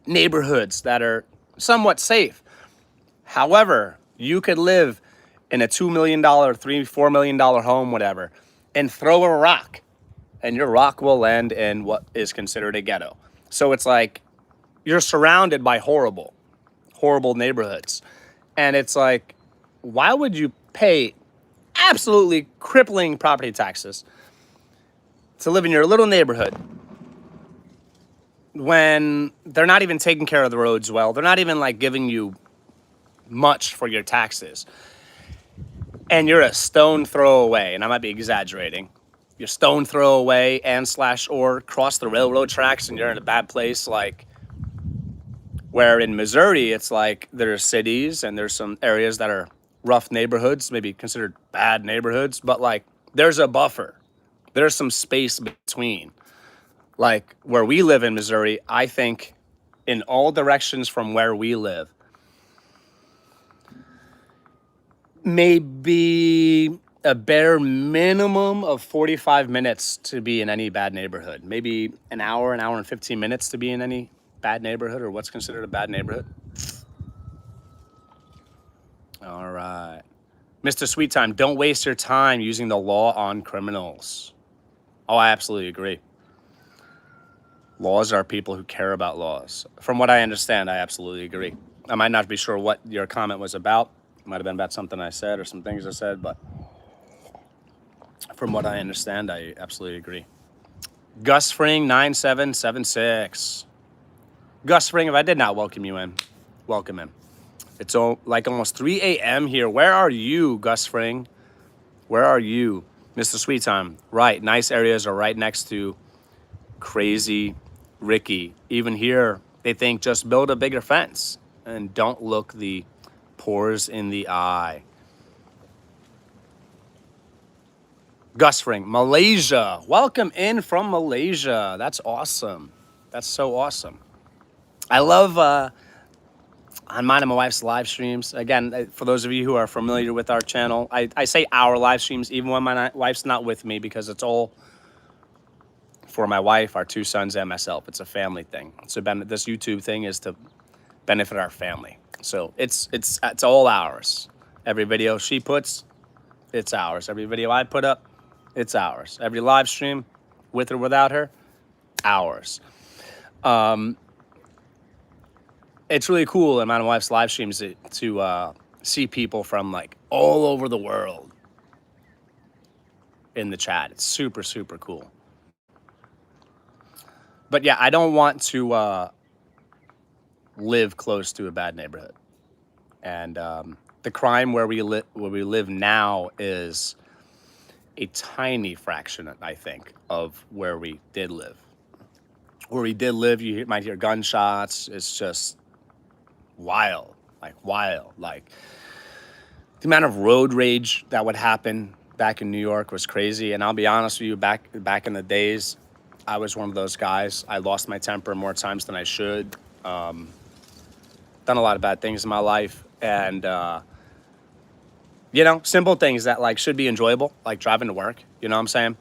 neighborhoods that are somewhat safe. However, you could live in a $2 million, $4 million home, whatever, and throw a rock, and your rock will land in what is considered a ghetto. So it's like you're surrounded by horrible neighborhoods. And it's like, why would you pay absolutely crippling property taxes to live in your little neighborhood when they're not even taking care of the roads well? They're not even like giving you much for your taxes. And you're a stone throw away, and I might be exaggerating. You're stone throw away and slash or cross the railroad tracks and you're in a bad place. Like, where in Missouri, it's like there's cities and there's some areas that are rough neighborhoods, maybe considered bad neighborhoods, but like there's a buffer. There's some space between. Like where we live in Missouri, I think in all directions from where we live, maybe a bare minimum of 45 minutes to be in any bad neighborhood. Maybe an hour and 15 minutes to be in any bad neighborhood, or what's considered a bad neighborhood. All right. Mr. Sweet Time, don't waste your time using the law on criminals. Oh, I absolutely agree. Laws are people who care about laws. From what I understand, I absolutely agree. I might not be sure what your comment was about. It might have been about something I said or some things I said, but from what I understand, I absolutely agree. Gus Fring 9776. Gus Fring, if I did not welcome you in, welcome in. It's like almost 3 a.m. here. Where are you, Gus Fring? Where are you? Mr. Sweet Time. Right, nice areas are right next to Crazy Ricky. Even here, they think just build a bigger fence and don't look the pores in the eye. Gus Fring, Malaysia. Welcome in from Malaysia. That's awesome. That's so awesome. I love on mine and my wife's live streams. Again, for those of you who are familiar with our channel, I say our live streams even when my wife's not with me, because it's all for my wife, our 2 sons, and myself. It's a family thing. So this YouTube thing is to benefit our family. So it's all ours. Every video she puts, it's ours. Every video I put up, it's ours. Every live stream, with or without her, ours. It's really cool in my wife's live streams to see people from like all over the world in the chat. It's super, super cool. But yeah, I don't want to live close to a bad neighborhood. And the crime where we live now is a tiny fraction, I think, of where we did live. Where we did live, you might hear gunshots. It's just wild. Like the amount of road rage that would happen back in New York was crazy. And I'll be honest with you, back in the days, I was one of those guys. I lost my temper more times than I should. Done a lot of bad things in my life, and simple things that like should be enjoyable, like driving to work. You know what I'm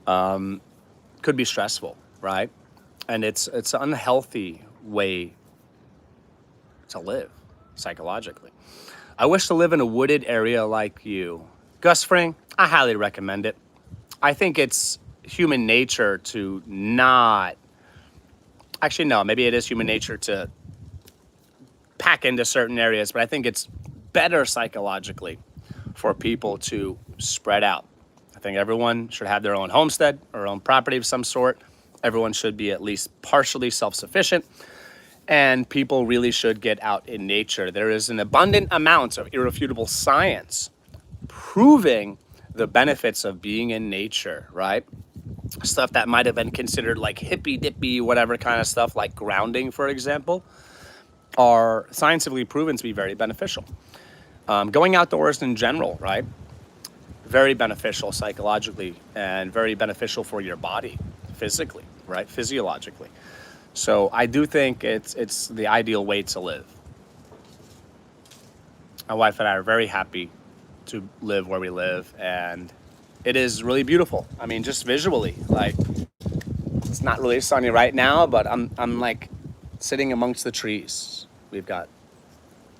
saying? Could be stressful, right? And it's an unhealthy way to live psychologically. I wish to live in a wooded area like you. Gus Fring, I highly recommend it. I think it's human nature to not... Actually, no, maybe it is human nature to pack into certain areas, but I think it's better psychologically for people to spread out. I think everyone should have their own homestead or own property of some sort. Everyone should be at least partially self-sufficient. And people really should get out in nature. There is an abundant amount of irrefutable science proving the benefits of being in nature, right? Stuff that might have been considered like hippy-dippy, whatever kind of stuff, like grounding, for example, are scientifically proven to be very beneficial. Going outdoors in general, right? Very beneficial psychologically and very beneficial for your body physically, right? Physiologically. So I do think it's the ideal way to live. My wife and I are very happy to live where we live, and it is really beautiful. I mean, just visually, like it's not really sunny right now, but I'm like sitting amongst the trees. We've got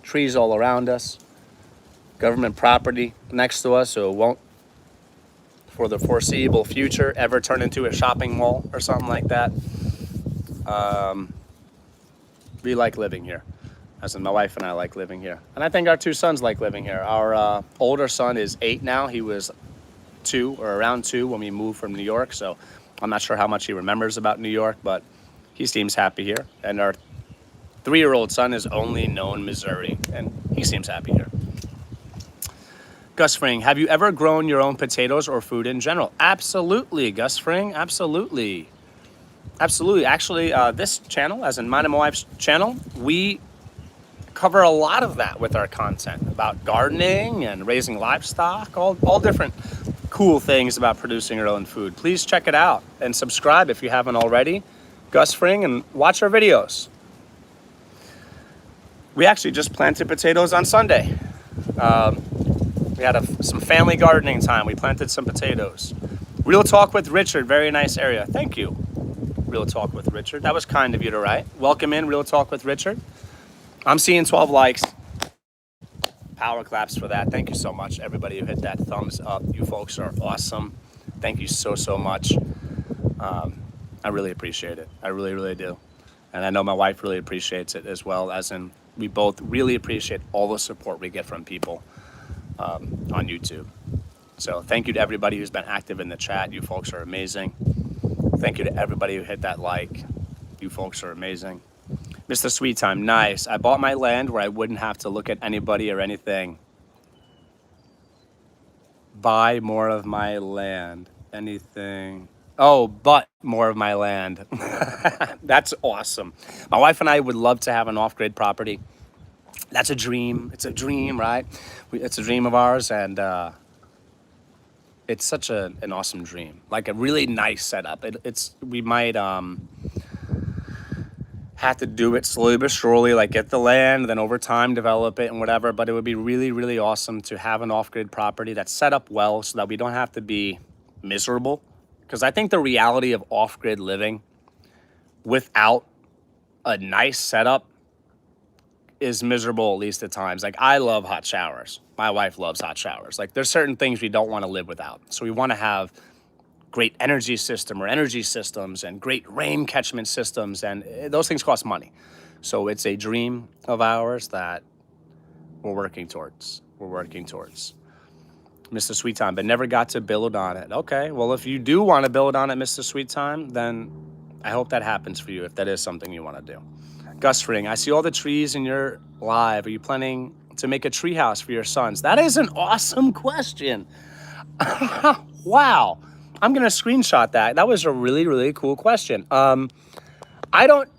trees all around us, government property next to us, so it won't, for the foreseeable future, ever turn into a shopping mall or something like that. We like living here. As in, my wife and I like living here. And I think our two sons like living here. Our older son is 8 now. He was 2 or around 2 when we moved from New York. So I'm not sure how much he remembers about New York, but he seems happy here. And our 3-year-old son has only known Missouri, and he seems happy here. Gus Fring, have you ever grown your own potatoes or food in general? Absolutely, Gus Fring, absolutely. Absolutely. Actually, this channel, as in mine and my wife's channel, we cover a lot of that with our content about gardening and raising livestock, all different cool things about producing your own food. Please check it out and subscribe if you haven't already. Gus Fring, and watch our videos. We actually just planted potatoes on Sunday. We had some family gardening time. We planted some potatoes. Real Talk with Richard, very nice area. Thank you, Real Talk with Richard. That was kind of you to write. Welcome in, Real Talk with Richard. I'm seeing 12 likes. Power claps for that. Thank you so much, everybody who hit that thumbs up. You folks are awesome. Thank you so much. I really appreciate it. I really do. And I know my wife really appreciates it as well, as in we both really appreciate all the support we get from people on YouTube. So thank you to everybody who's been active in the chat. You folks are amazing. Thank you to everybody who hit that like. You folks are amazing. Mr. Sweet Time, nice. I bought my land where I wouldn't have to look at anybody or anything. Buy more of my land. Anything. Oh, but more of my land. That's awesome. My wife and I would love to have an off-grid property. That's a dream. It's a dream, right? It's a dream of ours, and it's such an awesome dream. Like a really nice setup. We might have to do it slowly but surely, like get the land, then over time develop it and whatever. But it would be really awesome to have an off-grid property that's set up well so that we don't have to be miserable. Because I think the reality of off-grid living without a nice setup is miserable, at least at times. Like, I love hot showers. My wife loves hot showers. Like, there's certain things we don't want to live without. So we want to have great energy systems and great rain catchment systems, and those things cost money. So it's a dream of ours that we're working towards. Mr. Sweet Time, but never got to build on it. Okay, well, if you do want to build on it, Mr. Sweet Time, then I hope that happens for you, if that is something you want to do. Gus Ring, I see all the trees in your live. Are you planning to make a tree house for your sons? That is an awesome question. Wow. I'm going to screenshot that. That was a really cool question. I don't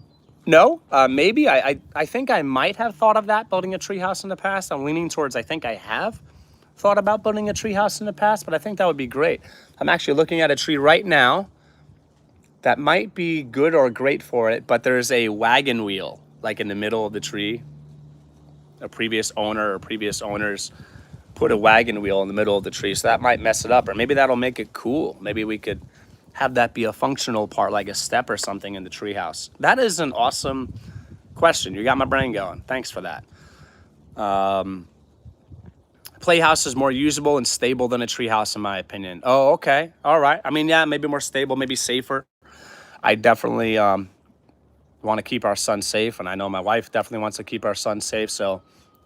know. Maybe. I think I might have thought of that, building a tree house in the past. I'm leaning towards I think I have thought about building a tree house in the past, but I think that would be great. I'm actually looking at a tree right now that might be good or great for it, but there's a wagon wheel like in the middle of the tree. A previous owner or previous owners put a wagon wheel in the middle of the tree, so that might mess it up, or maybe that'll make it cool. Maybe we could have that be a functional part, like a step or something in the tree house. That is an awesome question. You got my brain going. Thanks for that. Playhouse is more usable and stable than a tree house, in my opinion. Oh, okay. All right. I mean, yeah, maybe more stable, maybe safer. I definitely want to keep our son safe, and I know my wife definitely wants to keep our son safe. So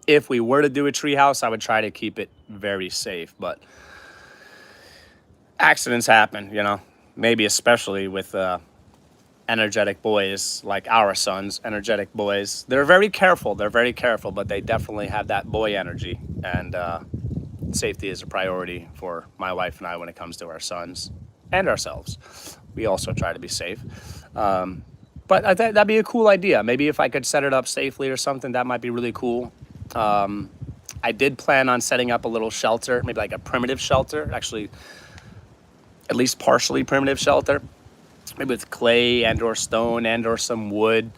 if we were to do a tree house, I would try to keep it very safe. But accidents happen, you know, maybe especially with energetic boys like our sons, energetic boys. They're very careful, but they definitely have that boy energy. And safety is a priority for my wife and I when it comes to our sons and ourselves. We also try to be safe. But that'd be a cool idea. Maybe if I could set it up safely or something, that might be really cool. I did plan on setting up a little shelter, maybe like a primitive shelter, actually, at least partially primitive shelter, maybe with clay and or stone and or some wood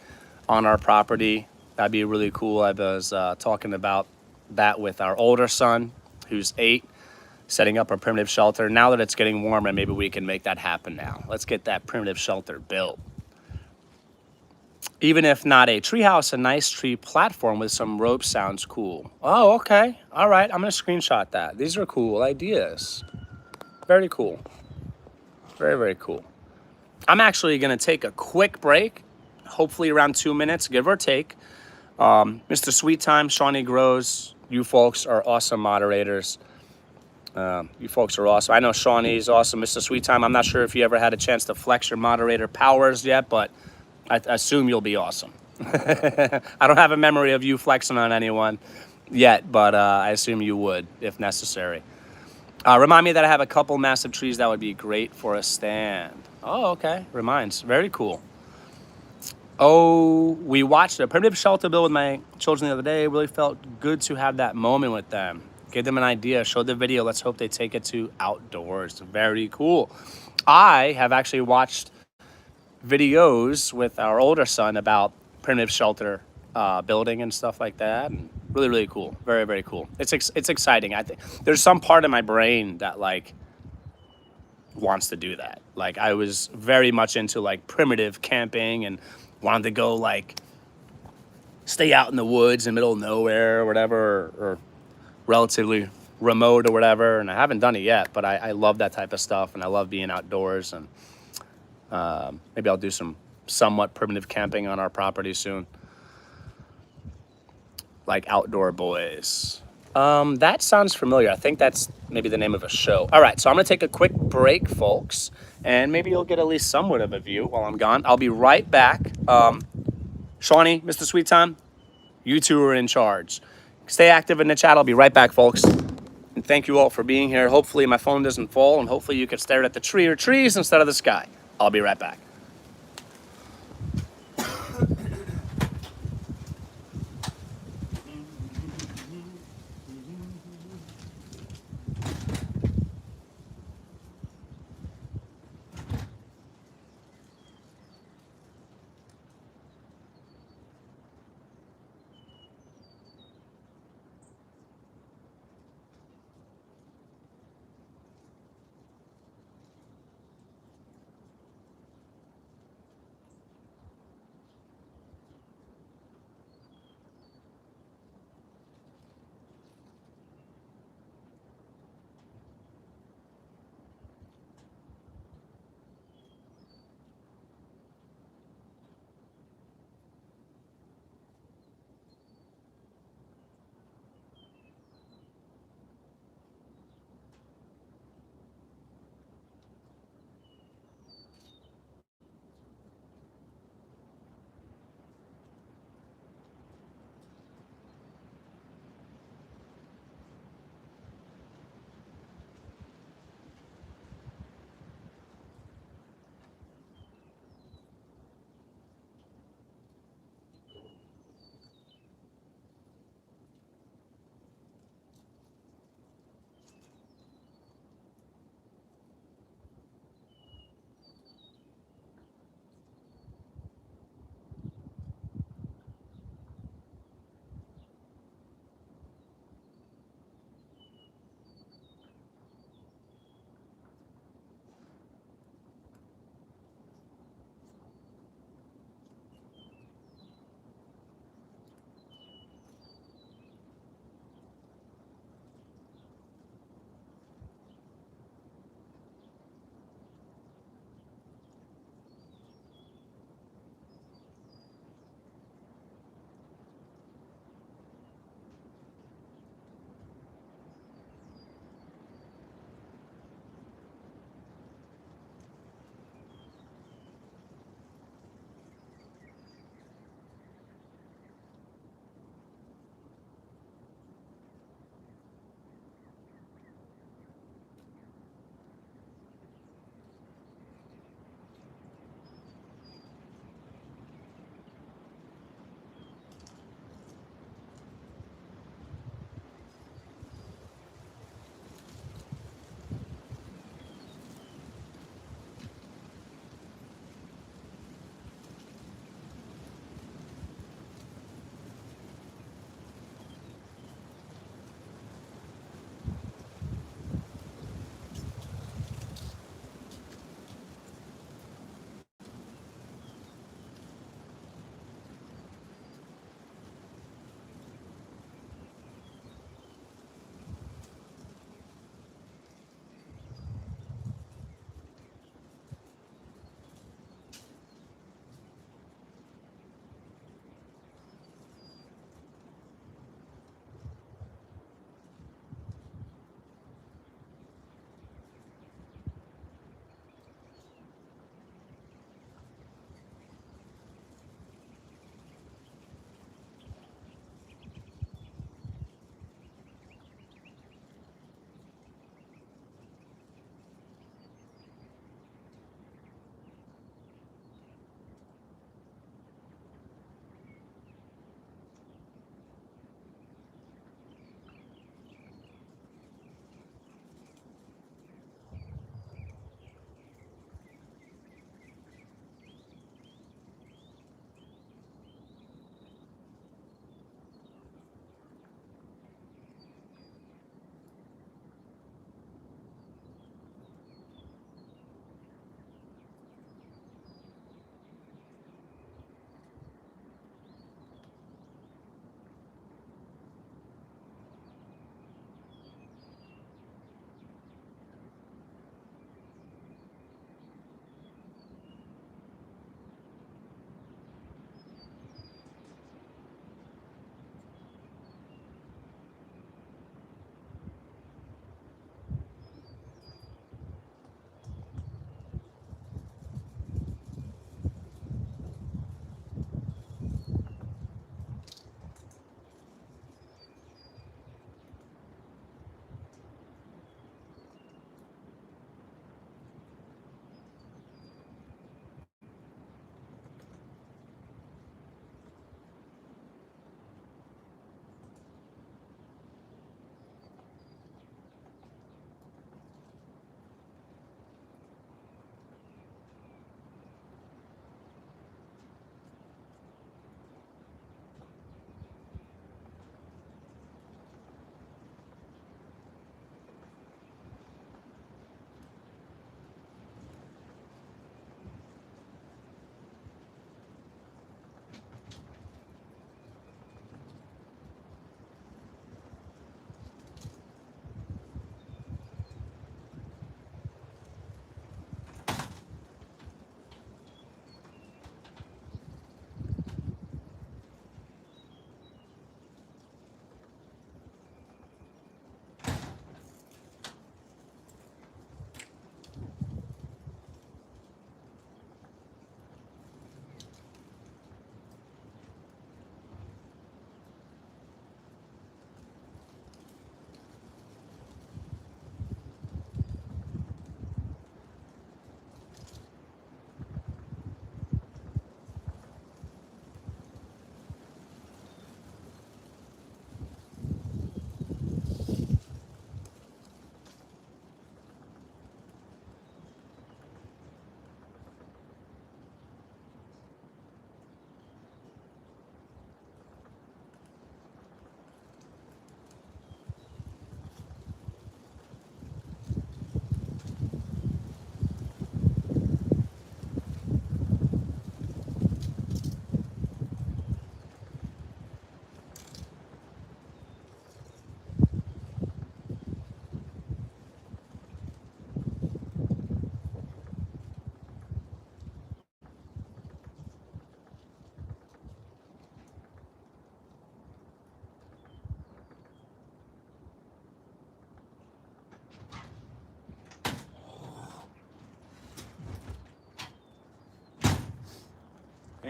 on our property. That'd be really cool. I was talking about that with our older son, who's 8, setting up a primitive shelter. Now that it's getting warmer, maybe we can make that happen now. Let's get that primitive shelter built. Even if not a treehouse, a nice tree platform with some rope sounds cool. Oh, okay. All right. I'm going to screenshot that. These are cool ideas. Very cool. Very cool. I'm actually going to take a quick break, hopefully around 2 minutes, give or take. Mr. Sweet Time, Shawnee Grows, you folks are awesome moderators. You folks are awesome. I know Shawnee's awesome. Mr. Sweet Time, I'm not sure if you ever had a chance to flex your moderator powers yet, but I assume you'll be awesome. I don't have a memory of you flexing on anyone yet, but I assume you would if necessary. Remind me that I have a couple massive trees that would be great for a stand. Oh, okay. Reminds. Very cool. Oh, we watched a primitive shelter build with my children the other day. It really felt good to have that moment with them. Gave them an idea, showed the video. Let's hope they take it to outdoors. Very cool. I have actually watched videos with our older son about primitive shelter building and stuff like that. And really, really cool. Very, very cool. It's exciting. I think there's some part of my brain that like wants to do that. Like I was very much into like primitive camping and wanted to go like stay out in the woods in the middle of nowhere or whatever, or relatively remote or whatever. And I haven't done it yet, but I love that type of stuff and I love being outdoors. And maybe I'll do some somewhat primitive camping on our property soon. Like Outdoor Boys. That sounds familiar. I think that's maybe the name of a show. All right, so I'm gonna take a quick break, folks, and maybe you'll get at least somewhat of a view while I'm gone. I'll be right back. Shawnee, Mr. Sweet Time, you two are in charge. Stay active in the chat. I'll be right back, folks. And thank you all for being here. Hopefully my phone doesn't fall, and hopefully you can stare at the tree or trees instead of the sky. I'll be right back.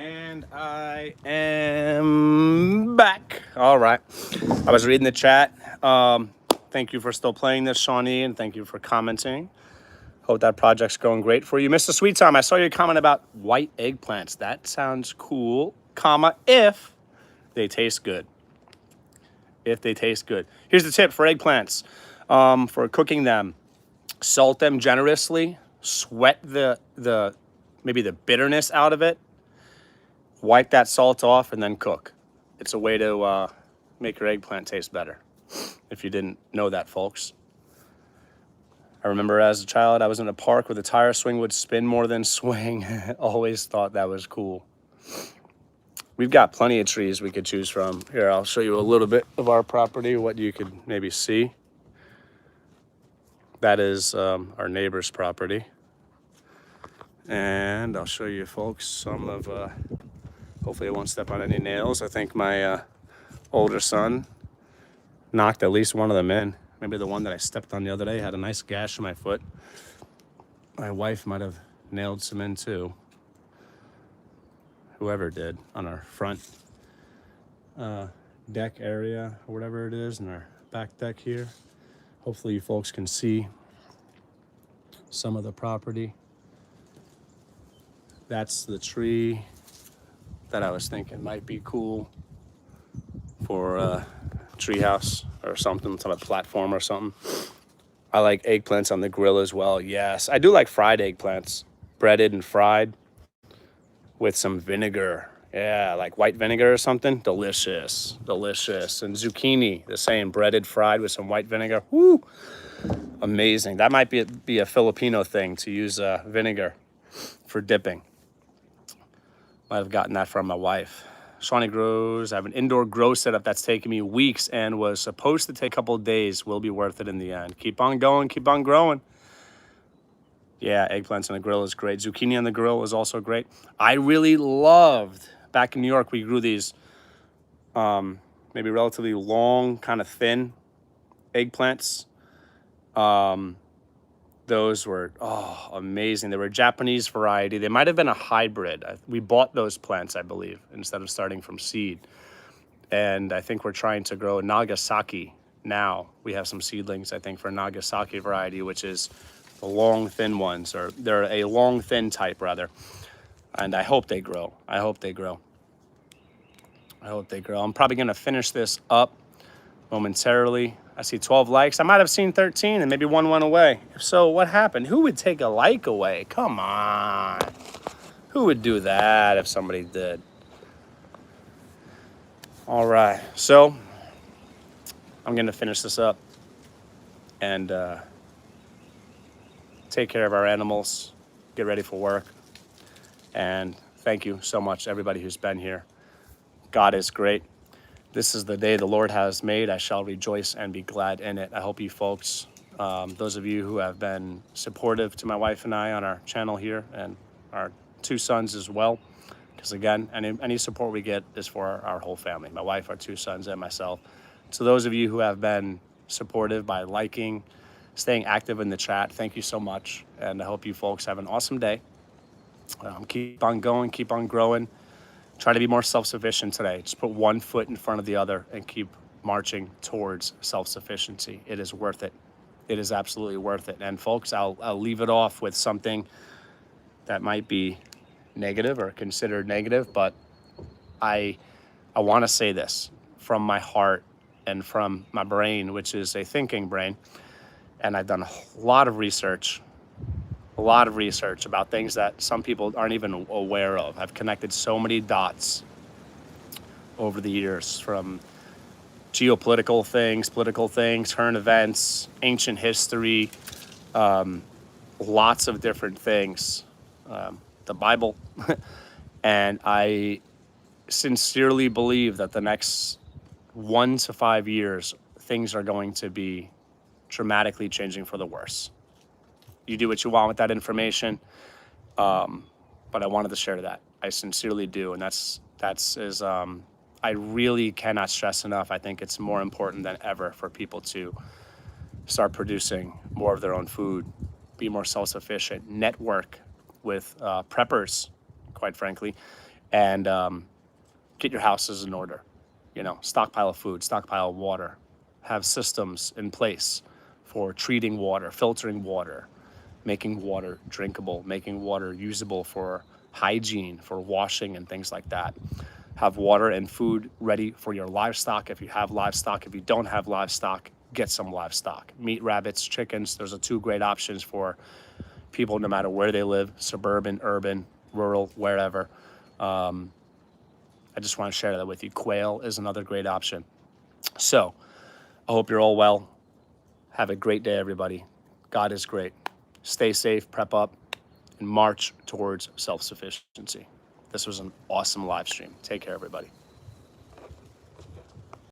And I am back. All right. I was reading the chat. Thank you for still playing this, Shawnee, and thank you for commenting. Hope that project's going great for you. Mr. Sweet Time, I saw your comment about white eggplants. That sounds cool, comma, if they taste good. If they taste good. Here's the tip for eggplants. For cooking them, salt them generously, sweat maybe the bitterness out of it, wipe that salt off, and then cook. It's a way to make your eggplant taste better. If you didn't know that, folks. I remember as a child, I was in a park where the tire swing would spin more than swing. Always thought that was cool. We've got plenty of trees we could choose from. Here, I'll show you a little bit of our property, what you could maybe see. That is our neighbor's property. And I'll show you folks some of, hopefully I won't step on any nails. I think my older son knocked at least one of them in. Maybe the one that I stepped on the other day had a nice gash in my foot. My wife might have nailed some in too. Whoever did on our front deck area or whatever it is, in our back deck here. Hopefully you folks can see some of the property. That's the tree that I was thinking might be cool for a treehouse or something, some platform or something. I like eggplants on the grill as well. Yes, I do like fried eggplants, breaded and fried with some vinegar. Yeah, like white vinegar or something. Delicious, delicious. And zucchini, the same, breaded, fried with some white vinegar. Woo, amazing. That might be a Filipino thing to use vinegar for dipping. Might have gotten that from my wife. Shawnee Grows. I have an indoor grow setup that's taken me weeks and was supposed to take a couple of days. Will be worth it in the end. Keep on going, keep on growing. Yeah, eggplants on the grill is great. Zucchini on the grill is also great. I really loved, back in New York, we grew these maybe relatively long, kind of thin eggplants. Those were, amazing. They were a Japanese variety. They might have been a hybrid. We bought those plants, I believe, instead of starting from seed. And I think we're trying to grow Nagasaki now. We have some seedlings, I think, for Nagasaki variety, which is the long, thin ones, or they're a long, thin type, rather. And I hope they grow. I hope they grow. I hope they grow. I'm probably going to finish this up momentarily. I see 12 likes. I might have seen 13 and maybe one went away. If so, what happened? Who would take a like away? Come on. Who would do that if somebody did? All right. So I'm going to finish this up and take care of our animals, get ready for work. And thank you so much, everybody who's been here. God is great. This is the day the Lord has made. I shall rejoice and be glad in it. I hope you folks, those of you who have been supportive to my wife and I on our channel here, and our two sons as well, because again, any support we get is for our whole family, my wife, our two sons, and myself. So those of you who have been supportive by liking, staying active in the chat, thank you so much. And I hope you folks have an awesome day. Keep on going, keep on growing. Try to be more self-sufficient today. Just put one foot in front of the other and keep marching towards self-sufficiency. It is worth it. It is absolutely worth it. And folks, I'll leave it off with something that might be negative or considered negative, but I want to say this from my heart and from my brain, which is a thinking brain. And I've done a lot of research about things that some people aren't even aware of. I've connected so many dots over the years, from geopolitical things, political things, current events, ancient history, lots of different things, the Bible. And I sincerely believe that the next 1 to 5 years, things are going to be dramatically changing for the worse. You do what you want with that information, but I wanted to share that. I sincerely do, and that's I really cannot stress enough. I think it's more important than ever for people to start producing more of their own food, be more self-sufficient, network with preppers, quite frankly, and get your houses in order. You know, stockpile of food, stockpile of water, have systems in place for treating water, filtering water, making water drinkable, making water usable for hygiene, for washing and things like that. Have water and food ready for your livestock if you have livestock. If you don't have livestock, get some livestock. Meat, rabbits, chickens. Those are two great options for people no matter where they live, suburban, urban, rural, wherever. I just want to share that with you. Quail is another great option. So I hope you're all well. Have a great day, everybody. God is great. Stay safe, prep up, and march towards self-sufficiency. This was an awesome live stream. Take care, everybody.